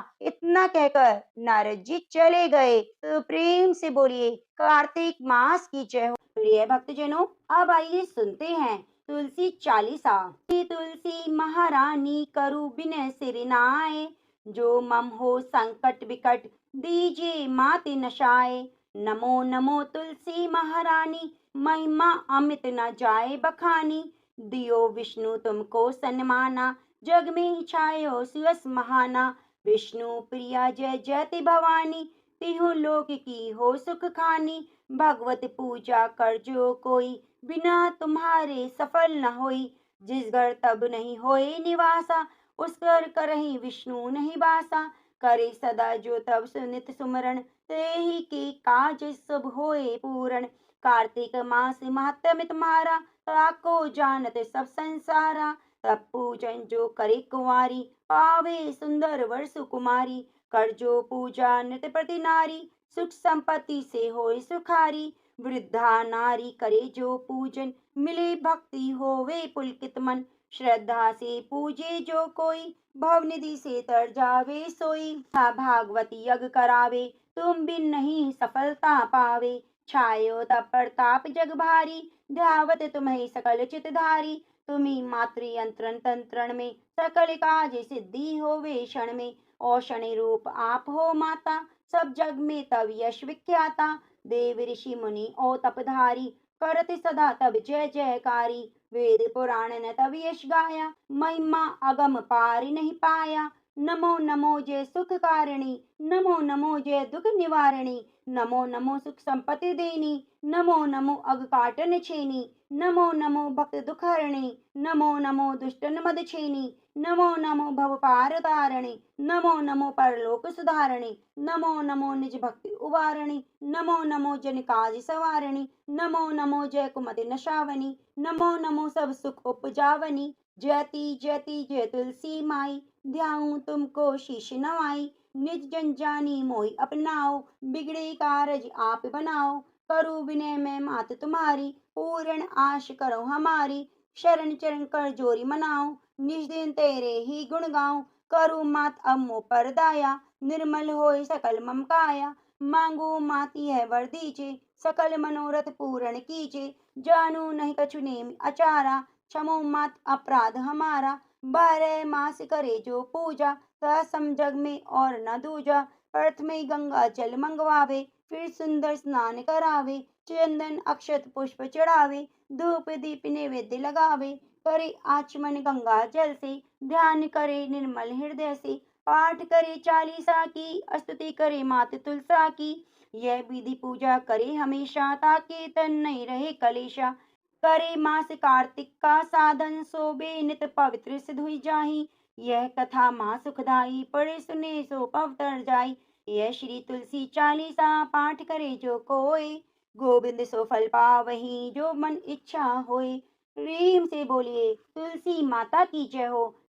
इतना कहकर नारद जी चले गए। तो प्रेम से बोलिए कार्तिक मास की जय हो। प्रिय भक्तजनों, अब आइए सुनते हैं तुलसी चालीसा। तुलसी महारानी करु बिन सिर नाय, जो मम हो संकट विकट दीजिए माति नशाए। नमो नमो तुलसी महारानी, महिमा अमित न जाए बखानी। दियो विष्णु तुमको सन्माना, जग में छायो सुयस महाना। विष्णु प्रिया जय जयति भवानी, तिहु लोक की हो सुख खानी। भगवत पूजा कर जो कोई, बिना तुम्हारे सफल न होई। जिस घर तब नहीं होए निवासा, उस घर करहि विष्णु नहीं बासा। करे सदा जो तब सुनित सुमरण, ते ही के काज सब होए पूरण। कार्तिक मास महात्म्य तुम्हारा, ताको जानत सब संसारा। तब पूजन जो करे कुंवारी, पावे सुंदर वर सुकुमारी। कर जो पूजा नित प्रति नारी, सुख संपत्ति से होए सुखारी। वृद्धा नारी करे जो पूजन, मिले भक्ति होवे पुलकित मन। श्रद्धा से पूजे जो कोई, भवनिधि से तर जावे सोई। भागवती यज्ञ करावे, तुम बिन नहीं सफलता पावे। छायो तब प्रताप जग भारी, ध्यावत तुम्हें सकल चितधारी। तुम्ही मातृ यंत्रण तंत्रण में, सकल काज सिद्धि होवे क्षण में। औषण रूप आप हो माता, सब जग में तब यश विख्याता। देव ऋषि मुनि ओ तपधारी, करत सदा तब जय जयकारी। वेद पुराण न तब यश गाया, महिमा अगम पार नहीं पाया। नमो नमो जय सुख कारिणी, नमो नमो जय दुख निवारिणी। नमो नमो सुख संपत्ति देनी, नमो नमो अग काटन छेनी। नमो नमो भक्त दुख हरणी, नमो नमो दुष्टन मद छेनी। नमो नमो भव पार तारणी, नमो नमो परलोक सुधारणी। नमो नमो निज भक्ति उवारणी, नमो नमो जन काज सवारणी। नमो नमो जय कुमति नशावनी, नमो नमो सब सुख उपजावनी। जयति जयति जय तुलसी माई, ध्याऊं तुमको शीश नवाई। निज जन जानी मोहि अपनाओ, बिगड़े कारज आप बनाओ। करो विनय मैं मात तुम्हारी, पूर्ण आश करो हमारी। शरण चरण कर जोरी मनाओ, निज दिन तेरे ही गुण गाओ। करो मात अब मोह पर दाया, निर्मल होए सकल मम काया। मांगो मात यह वर दीजे, सकल मनोरथ पूर्ण कीजे। जानू नहीं कछु नेम अचारा, क्षमो मात अपराध हमारा। 12 मास करे जो पूजा, सम जग में और न दूजा। प्रथमे गंगा जल मंगवावे, फिर सुंदर स्नान करावे, चंदन अक्षत पुष्प चढ़ावे, धूप दीप नैवेद्य लगावे, करे आचमन गंगा जल से, ध्यान करे निर्मल हृदय से, पाठ करे चालीसा की, स्तुति करे मात तुलसा की। यह विधि पूजा करे हमेशा, ताकि तन नहीं रहे कलेशा। करे मास कार्तिक का साधन, सोबे नित पवित्र सिद्ध हुई जाहि। यह कथा माँ सुखदाई, पढ़े सुने सो पवतर जाई। यह श्री तुलसी चालीसा, पाठ करे जो कोय, गोविंद सो फल पावही जो मन इच्छा होय। प्रेम से बोलिए तुलसी माता की जय हो।